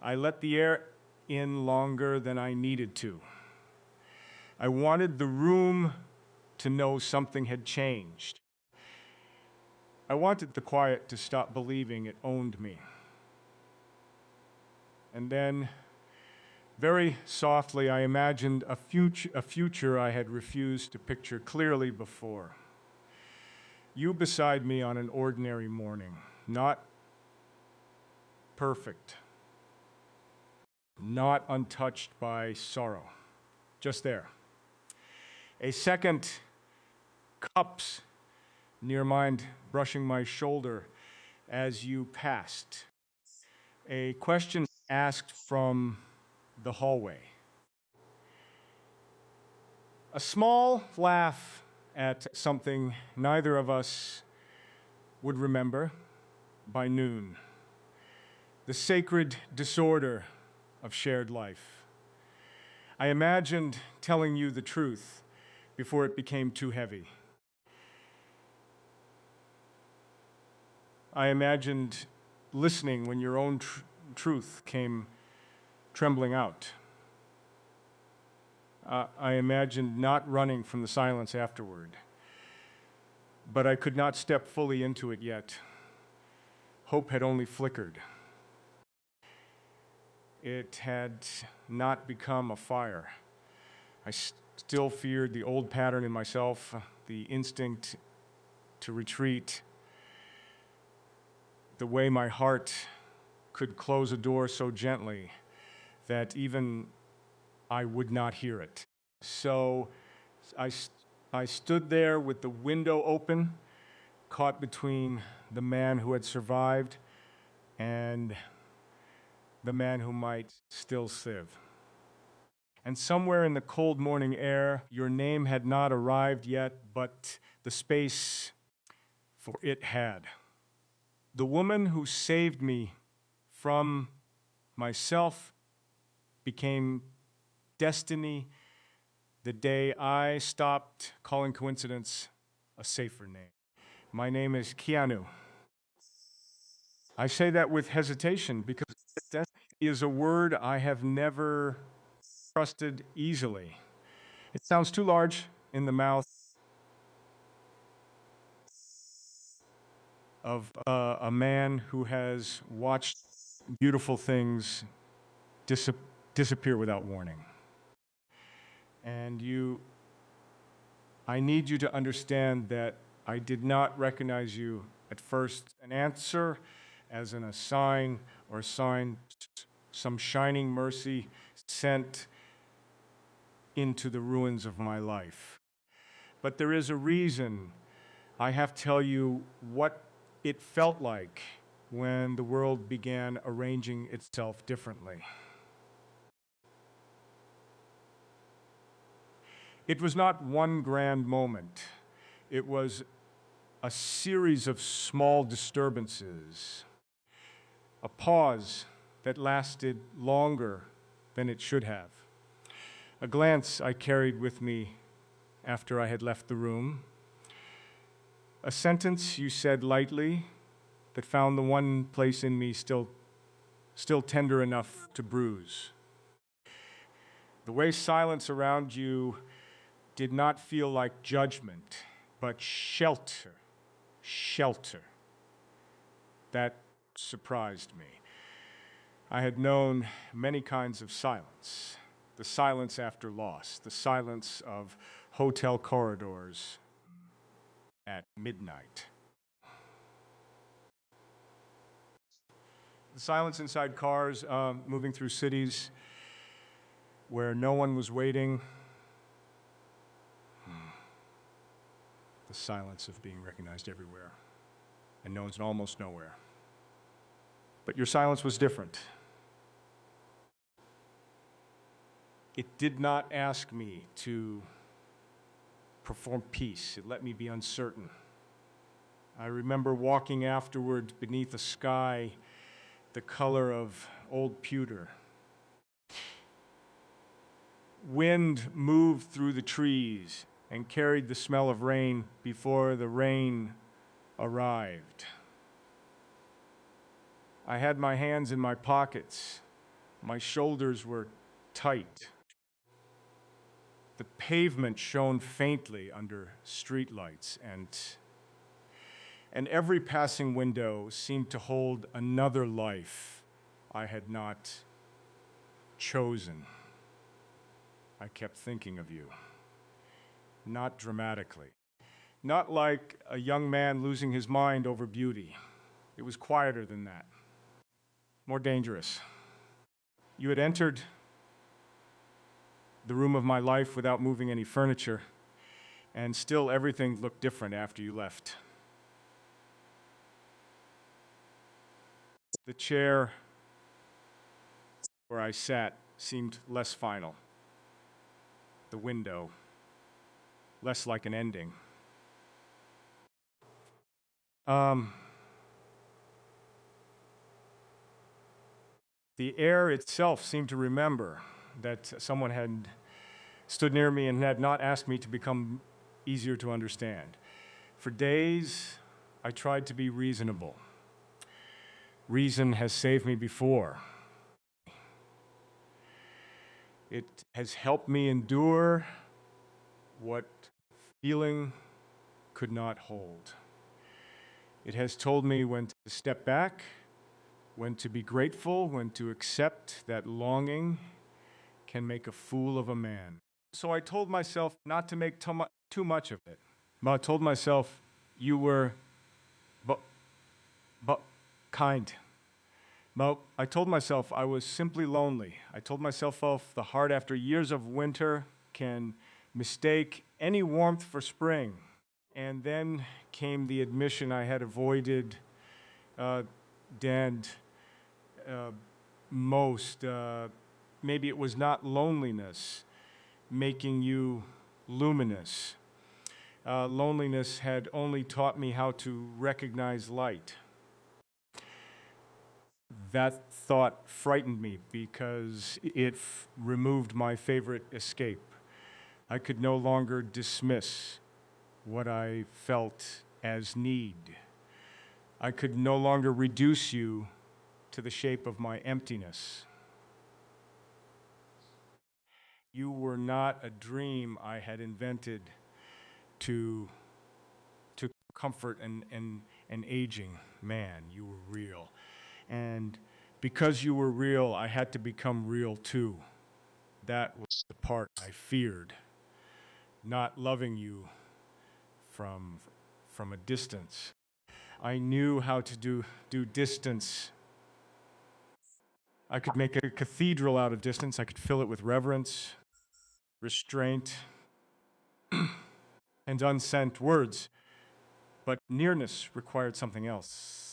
I let the air in longer than I needed to. I wanted the room to know something had changed. I wanted the quiet to stop believing it owned me. And then Very softly, I imagined a future I had refused to picture clearly before. You beside me on an ordinary morning, not perfect, not untouched by sorrow, just there. A second, cups near mine brushing my shoulder as you passed. A question asked from the hallway. A small laugh at something neither of us would remember by noon. The sacred disorder of shared life. I imagined telling you the truth before it became too heavy. I imagined listening when your own truth came trembling out. I imagined not running from the silence afterward, but I could not step fully into it yet. Hope had only flickered. It had not become a fire. I still feared the old pattern in myself, the instinct to retreat, the way my heart could close a door so gently that even I would not hear it. So I stood there with the window open, caught between the man who had survived and the man who might still live. And somewhere in the cold morning air, your name had not arrived yet, but the space for it had. The woman who saved me from myself became destiny the day I stopped calling coincidence a safer name. My name is Keanu. I say that with hesitation because destiny is a word I have never trusted easily. It sounds too large in the mouth of a man who has watched beautiful things disappear without warning. And I need you to understand that I did not recognize you at first. An answer as in a sign or a sign, some shining mercy sent into the ruins of my life. But there is a reason I have to tell you what it felt like when the world began arranging itself differently. It was not one grand moment. It was a series of small disturbances, a pause that lasted longer than it should have, a glance I carried with me after I had left the room, a sentence you said lightly that found the one place in me still tender enough to bruise. The way silence around you did not feel like judgment, but shelter. That surprised me. I had known many kinds of silence. The silence after loss, the silence of hotel corridors at midnight. The silence inside cars, moving through cities where no one was waiting. The silence of being recognized everywhere and known almost nowhere. But your silence was different. It did not ask me to perform peace. It let me be uncertain. I remember walking afterward beneath a sky the color of old pewter. Wind moved through the trees and carried the smell of rain before the rain arrived. I had my hands in my pockets. My shoulders were tight. The pavement shone faintly under streetlights, and every passing window seemed to hold another life I had not chosen. I kept thinking of you. Not dramatically. Not like a young man losing his mind over beauty. It was quieter than that. More dangerous. You had entered the room of my life without moving any furniture, and still everything looked different after you left. The chair where I sat seemed less final. The window, less like an ending. The air itself seemed to remember that someone had stood near me and had not asked me to become easier to understand. For days, I tried to be reasonable. Reason has saved me before. It has helped me endure what feeling could not hold. It has told me when to step back, when to be grateful, when to accept that longing can make a fool of a man. So I told myself not to make too much of it. But I told myself, you were but kind. But I told myself I was simply lonely. I told myself the heart after years of winter can mistake any warmth for spring. And then came the admission I had avoided and most. Maybe it was not loneliness making you luminous. Loneliness had only taught me how to recognize light. That thought frightened me because it removed my favorite escape. I could no longer dismiss what I felt as need. I could no longer reduce you to the shape of my emptiness. You were not a dream I had invented to comfort an aging man. You were real. And because you were real, I had to become real too. That was the part I feared. Not loving you from a distance. I knew how to do distance. I could make a cathedral out of distance. I could fill it with reverence, restraint, and unsent words. But nearness required something else.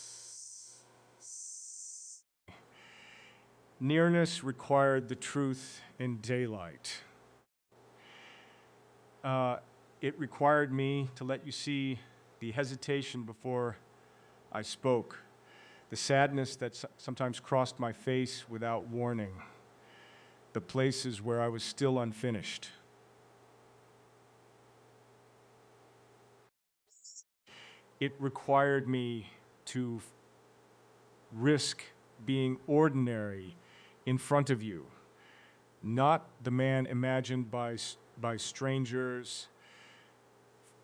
Nearness required the truth in daylight. It required me to let you see the hesitation before I spoke, the sadness that sometimes crossed my face without warning, the places where I was still unfinished. It required me to risk being ordinary in front of you, not the man imagined by strangers,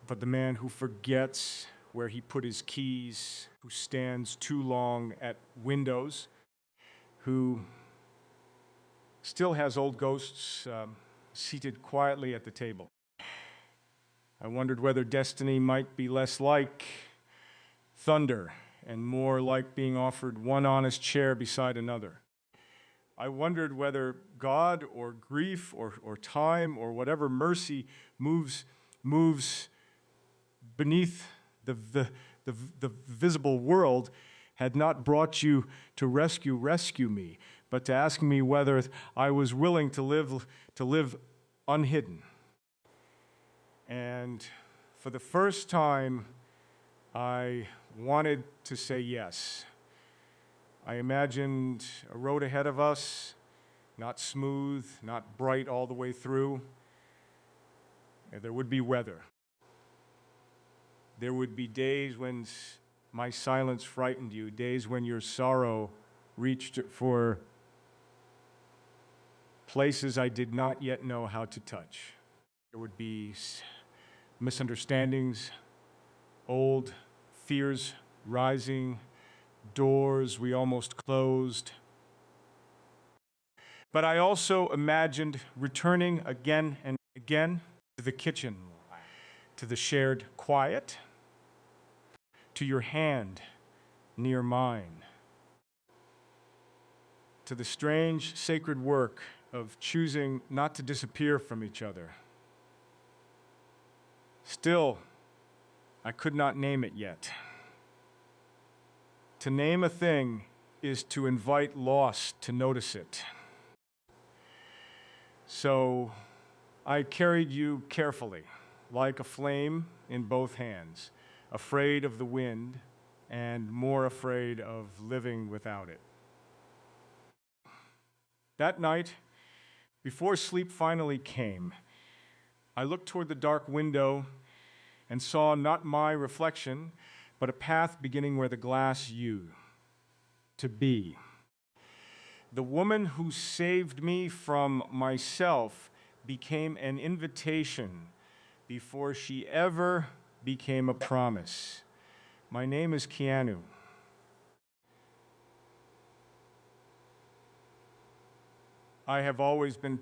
but the man who forgets where he put his keys, who stands too long at windows, who still has old ghosts seated quietly at the table. I wondered whether destiny might be less like thunder and more like being offered one honest chair beside another. I wondered whether God or grief or time or whatever mercy moves beneath the visible world had not brought you to rescue me, but to ask me whether I was willing to live unhidden. And for the first time, I wanted to say yes. I imagined a road ahead of us, not smooth, not bright all the way through. And there would be weather. There would be days when my silence frightened you, days when your sorrow reached for places I did not yet know how to touch. There would be misunderstandings, old fears rising, doors we almost closed. But I also imagined returning again and again to the kitchen, to the shared quiet, to your hand near mine, to the strange sacred work of choosing not to disappear from each other. Still, I could not name it yet. To name a thing is to invite loss to notice it. So I carried you carefully, like a flame in both hands, afraid of the wind and more afraid of living without it. That night, before sleep finally came, I looked toward the dark window and saw not my reflection, but a path beginning where the glass used to be. The woman who saved me from myself became an invitation before she ever became a promise. My name is Keanu. I have always been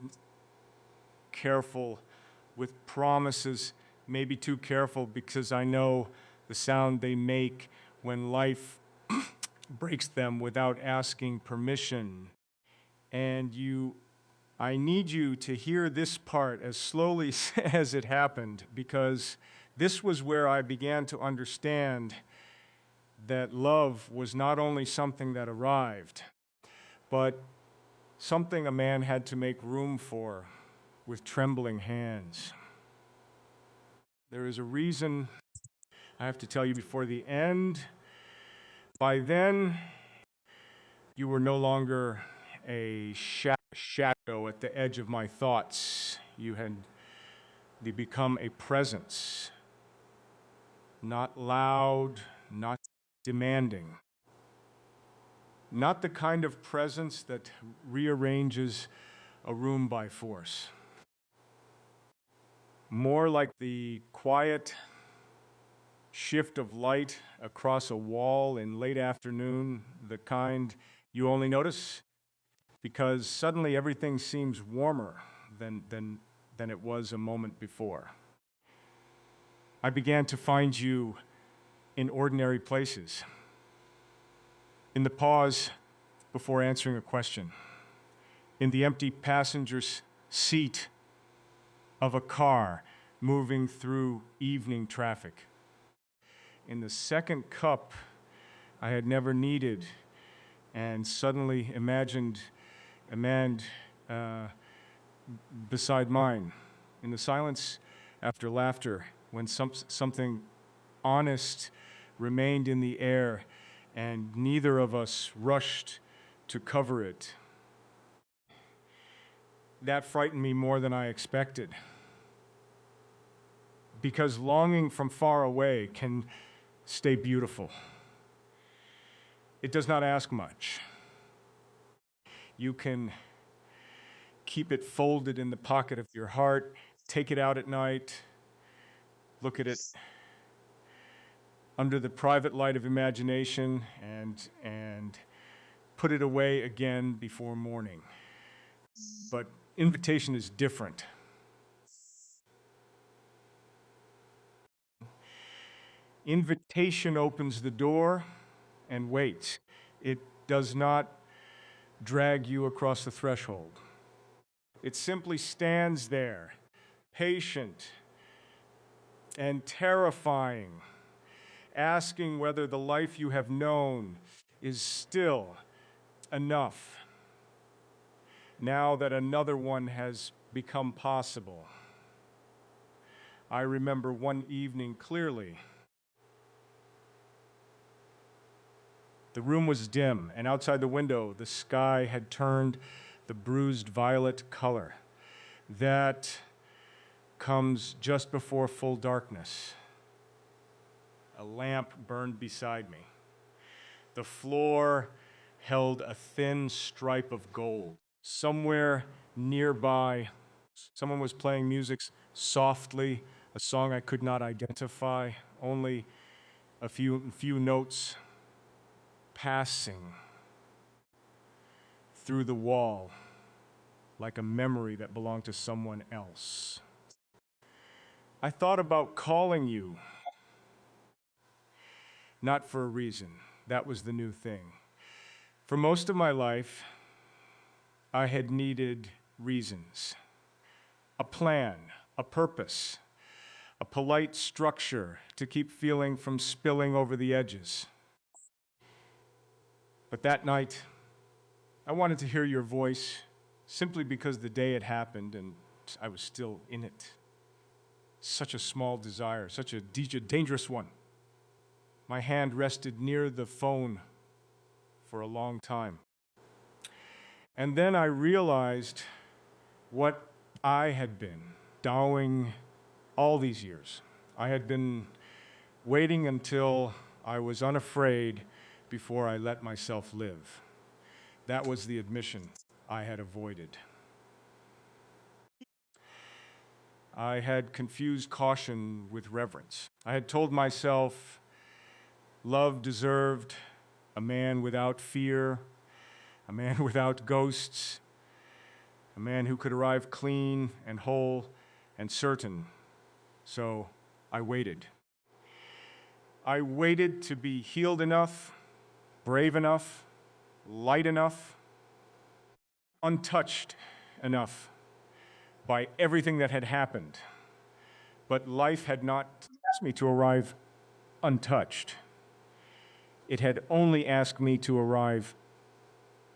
careful with promises, maybe too careful because I know the sound they make when life breaks them without asking permission. And I need you to hear this part as slowly as it happened, because this was where I began to understand that love was not only something that arrived, but something a man had to make room for with trembling hands. There is a reason I have to tell you before the end. By then, you were no longer a shadow at the edge of my thoughts. You had become a presence, not loud, not demanding, not the kind of presence that rearranges a room by force. More like the quiet shift of light across a wall in late afternoon, the kind you only notice because suddenly everything seems warmer than it was a moment before. I began to find you in ordinary places, in the pause before answering a question, in the empty passenger's seat of a car moving through evening traffic, in the second cup I had never needed and suddenly imagined a man beside mine, in the silence after laughter, when something honest remained in the air and neither of us rushed to cover it. That frightened me more than I expected, because longing from far away can stay beautiful. It does not ask much. You can keep it folded in the pocket of your heart, take it out at night, look at it under the private light of imagination, and put it away again before morning. But invitation is different. Invitation opens the door and waits. It does not drag you across the threshold. It simply stands there, patient and terrifying, asking whether the life you have known is still enough now that another one has become possible. I remember one evening clearly. The room was dim, and outside the window, the sky had turned the bruised violet color that comes just before full darkness. A lamp burned beside me. The floor held a thin stripe of gold. Somewhere nearby, someone was playing music softly, a song I could not identify, only a few notes passing through the wall. like a memory that belonged to someone else. I thought about calling you, not for a reason. That was the new thing. For most of my life, I had needed reasons, a plan, a purpose, a polite structure to keep feeling from spilling over the edges. But that night, I wanted to hear your voice simply because the day had happened and I was still in it. Such a small desire, such a dangerous one. My hand rested near the phone for a long time. And then I realized what I had been doing all these years. I had been waiting until I was unafraid before I let myself live. That was the admission I had avoided. I had confused caution with reverence. I had told myself love deserved a man without fear, a man without ghosts, a man who could arrive clean and whole and certain. So I waited. I waited to be healed enough, brave enough, light enough, untouched enough by everything that had happened. But life had not asked me to arrive untouched. It had only asked me to arrive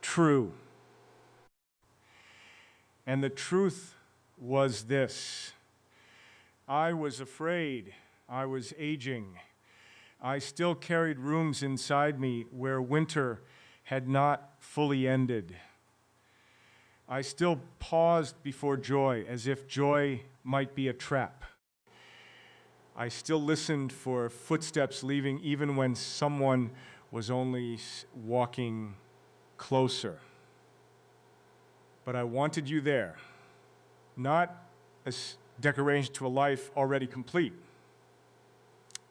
true. And the truth was this: I was afraid. I was aging. I still carried rooms inside me where winter had not fully ended. I still paused before joy as if joy might be a trap. I still listened for footsteps leaving even when someone was only walking closer. But I wanted you there, not as decoration to a life already complete,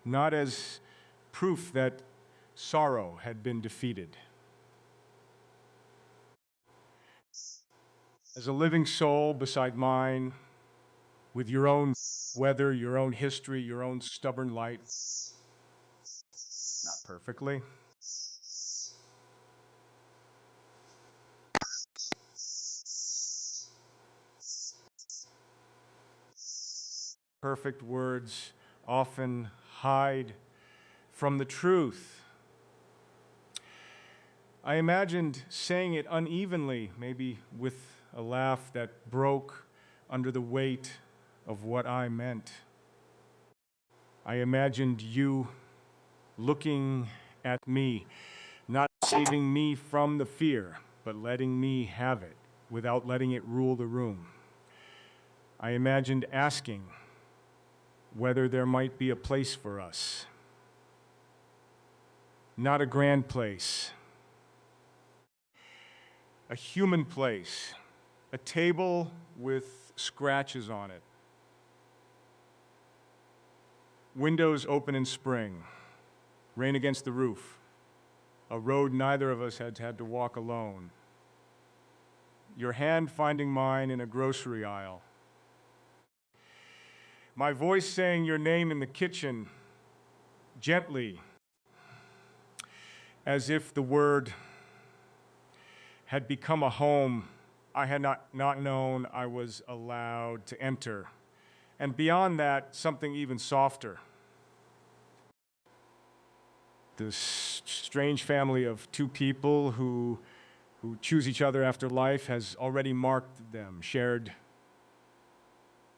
not as proof that sorrow had been defeated. As a living soul beside mine, with your own weather, your own history, your own stubborn light, not perfectly. Perfect words often hide from the truth. I imagined saying it unevenly, maybe with a laugh that broke under the weight of what I meant. I imagined you looking at me, not saving me from the fear, but letting me have it without letting it rule the room. I imagined asking whether there might be a place for us. Not a grand place, a human place, a table with scratches on it, windows open in spring, rain against the roof, a road neither of us had to walk alone, your hand finding mine in a grocery aisle, my voice saying your name in the kitchen, gently, as if the word had become a home I had not known I was allowed to enter. And beyond that, something even softer. This strange family of two people who choose each other after life has already marked them, shared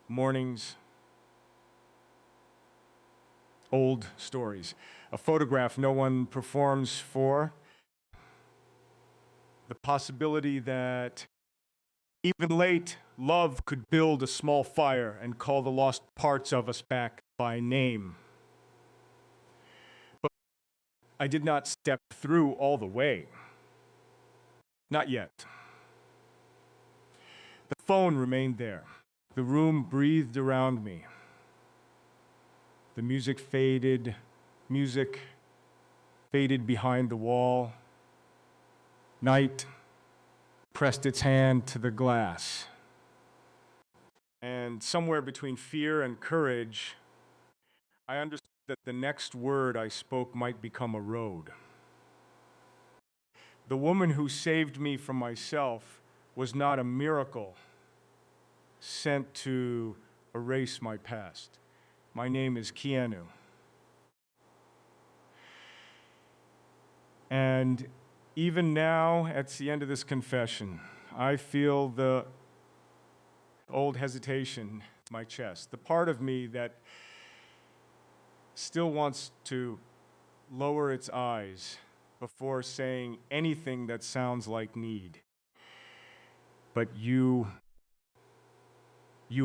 mornings, old stories, a photograph no one performs for, the possibility that even late, love could build a small fire and call the lost parts of us back by name. But I did not step through all the way. Not yet. The phone remained there. The room breathed around me. The music faded behind the wall. Night, pressed its hand to the glass. And somewhere between fear and courage, I understood that the next word I spoke might become a road. The woman who saved me from myself was not a miracle sent to erase my past. My name is Keanu. And even now, at the end of this confession, I feel the old hesitation in my chest, the part of me that still wants to lower its eyes before saying anything that sounds like need. But you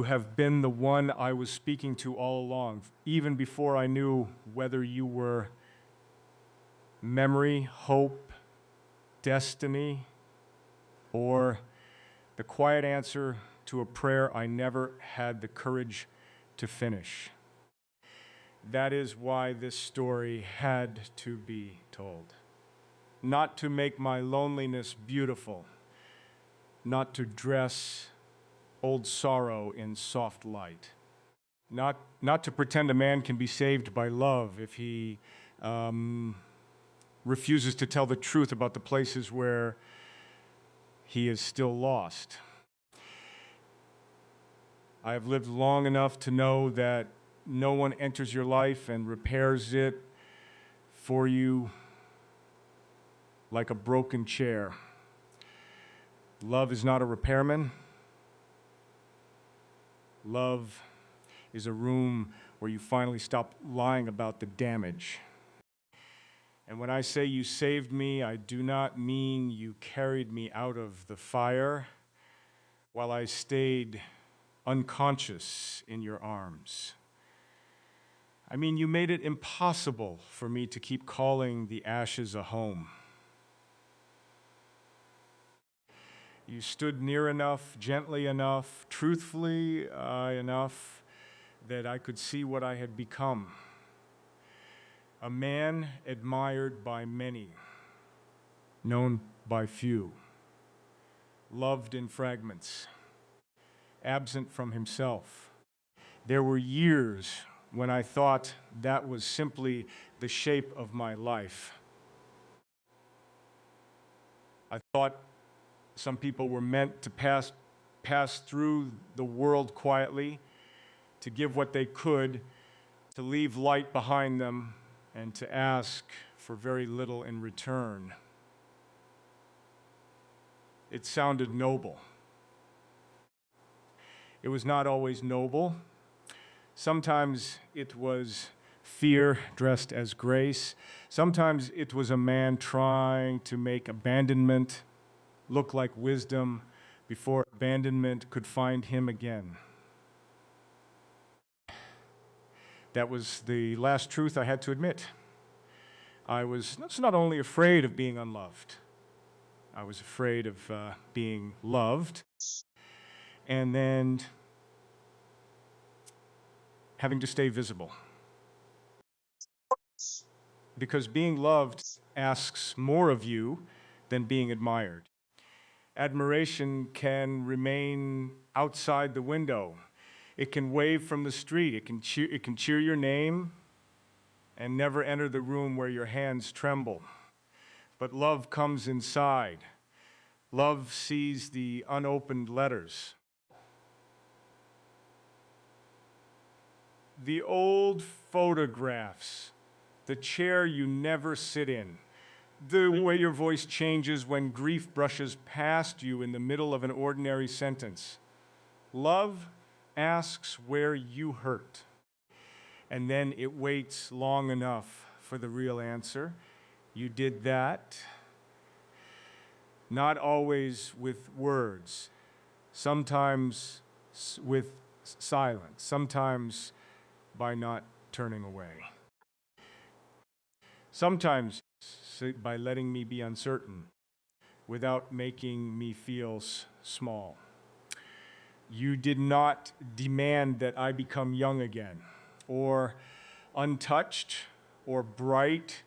have been the one I was speaking to all along, even before I knew whether you were memory, hope, destiny, or the quiet answer to a prayer I never had the courage to finish. That is why this story had to be told. Not to make my loneliness beautiful, not to dress old sorrow in soft light, not to pretend a man can be saved by love if he refuses to tell the truth about the places where he is still lost. I have lived long enough to know that no one enters your life and repairs it for you like a broken chair. Love is not a repairman. Love is a room where you finally stop lying about the damage. And when I say you saved me, I do not mean you carried me out of the fire while I stayed unconscious in your arms. I mean, you made it impossible for me to keep calling the ashes a home. You stood near enough, gently enough, truthfully enough that I could see what I had become. A man admired by many, known by few, loved in fragments, absent from himself. There were years when I thought that was simply the shape of my life. I thought some people were meant to pass through the world quietly, to give what they could, to leave light behind them, and to ask for very little in return. It sounded noble. It was not always noble. Sometimes it was fear dressed as grace. Sometimes it was a man trying to make abandonment look like wisdom before abandonment could find him again. That was the last truth I had to admit. I was not only afraid of being unloved, I was afraid of being loved and then having to stay visible. Because being loved asks more of you than being admired. Admiration can remain outside the window. It can wave from the street. It can cheer your name and never enter the room where your hands tremble. But love comes inside. Love sees the unopened letters. The old photographs, the chair you never sit in, the way your voice changes when grief brushes past you in the middle of an ordinary sentence. Love asks where you hurt, and then it waits long enough for the real answer. You did that, not always with words, sometimes with silence, sometimes by not turning away. Sometimes by letting me be uncertain without making me feel small. You did not demand that I become young again, or untouched, or bright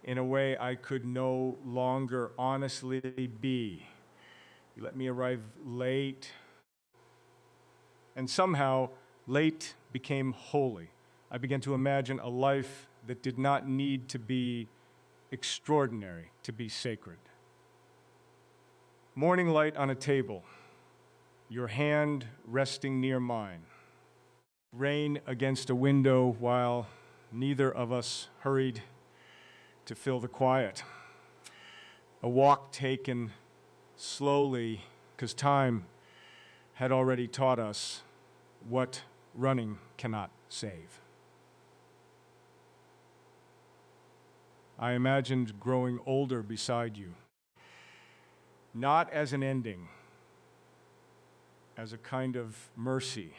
in a way I could no longer honestly be. You let me arrive late. And somehow, late became holy. I began to imagine a life that did not need to be extraordinary to be sacred. Morning light on a table, your hand resting near mine. Rain against a window while neither of us hurried to fill the quiet. A walk taken slowly because time had already taught us what running cannot save. I imagined growing older beside you, not as an ending, as a kind of mercy.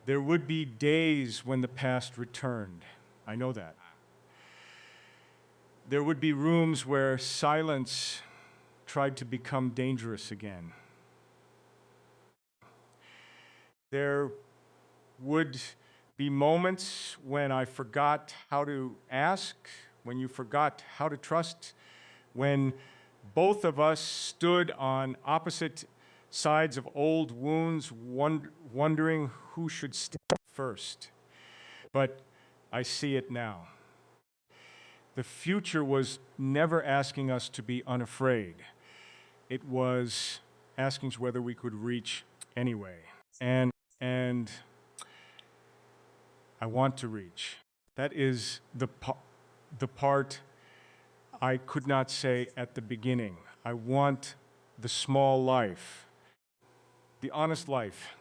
There would be days when the past returned. I know that. There would be rooms where silence tried to become dangerous again. There would be moments when I forgot how to ask, when you forgot how to trust, when both of us stood on opposite sides of old wounds, wondering who should step first. But I see it now. The future was never asking us to be unafraid. It was asking us whether we could reach anyway. And I want to reach. That is the part I could not say at the beginning. I want the small life, the honest life,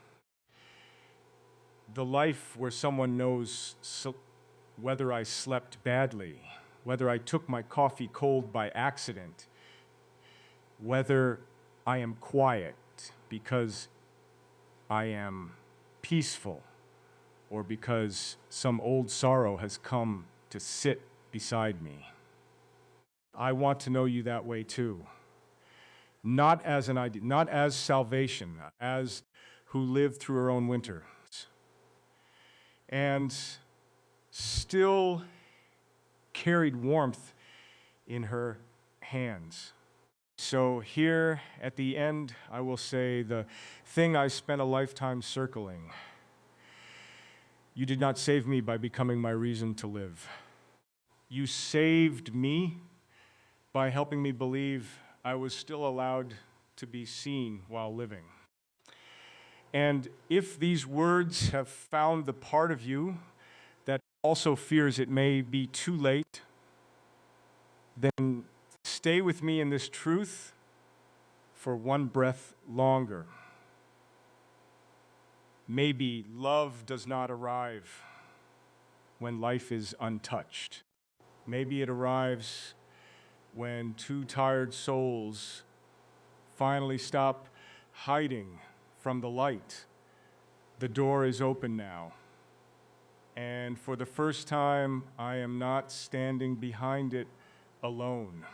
the life where someone knows whether I slept badly, whether I took my coffee cold by accident, whether I am quiet because I am peaceful, or because some old sorrow has come to sit beside me. I want to know you that way too. Not as an idea, not as salvation, as who lived through her own winter. And still carried warmth in her hands. So here at the end, I will say the thing I spent a lifetime circling. You did not save me by becoming my reason to live. You saved me by helping me believe I was still allowed to be seen while living. And if these words have found the part of you that also fears it may be too late, then stay with me in this truth for one breath longer. Maybe love does not arrive when life is untouched. Maybe it arrives when two tired souls finally stop hiding from the light. The door is open now. And for the first time, I am not standing behind it alone.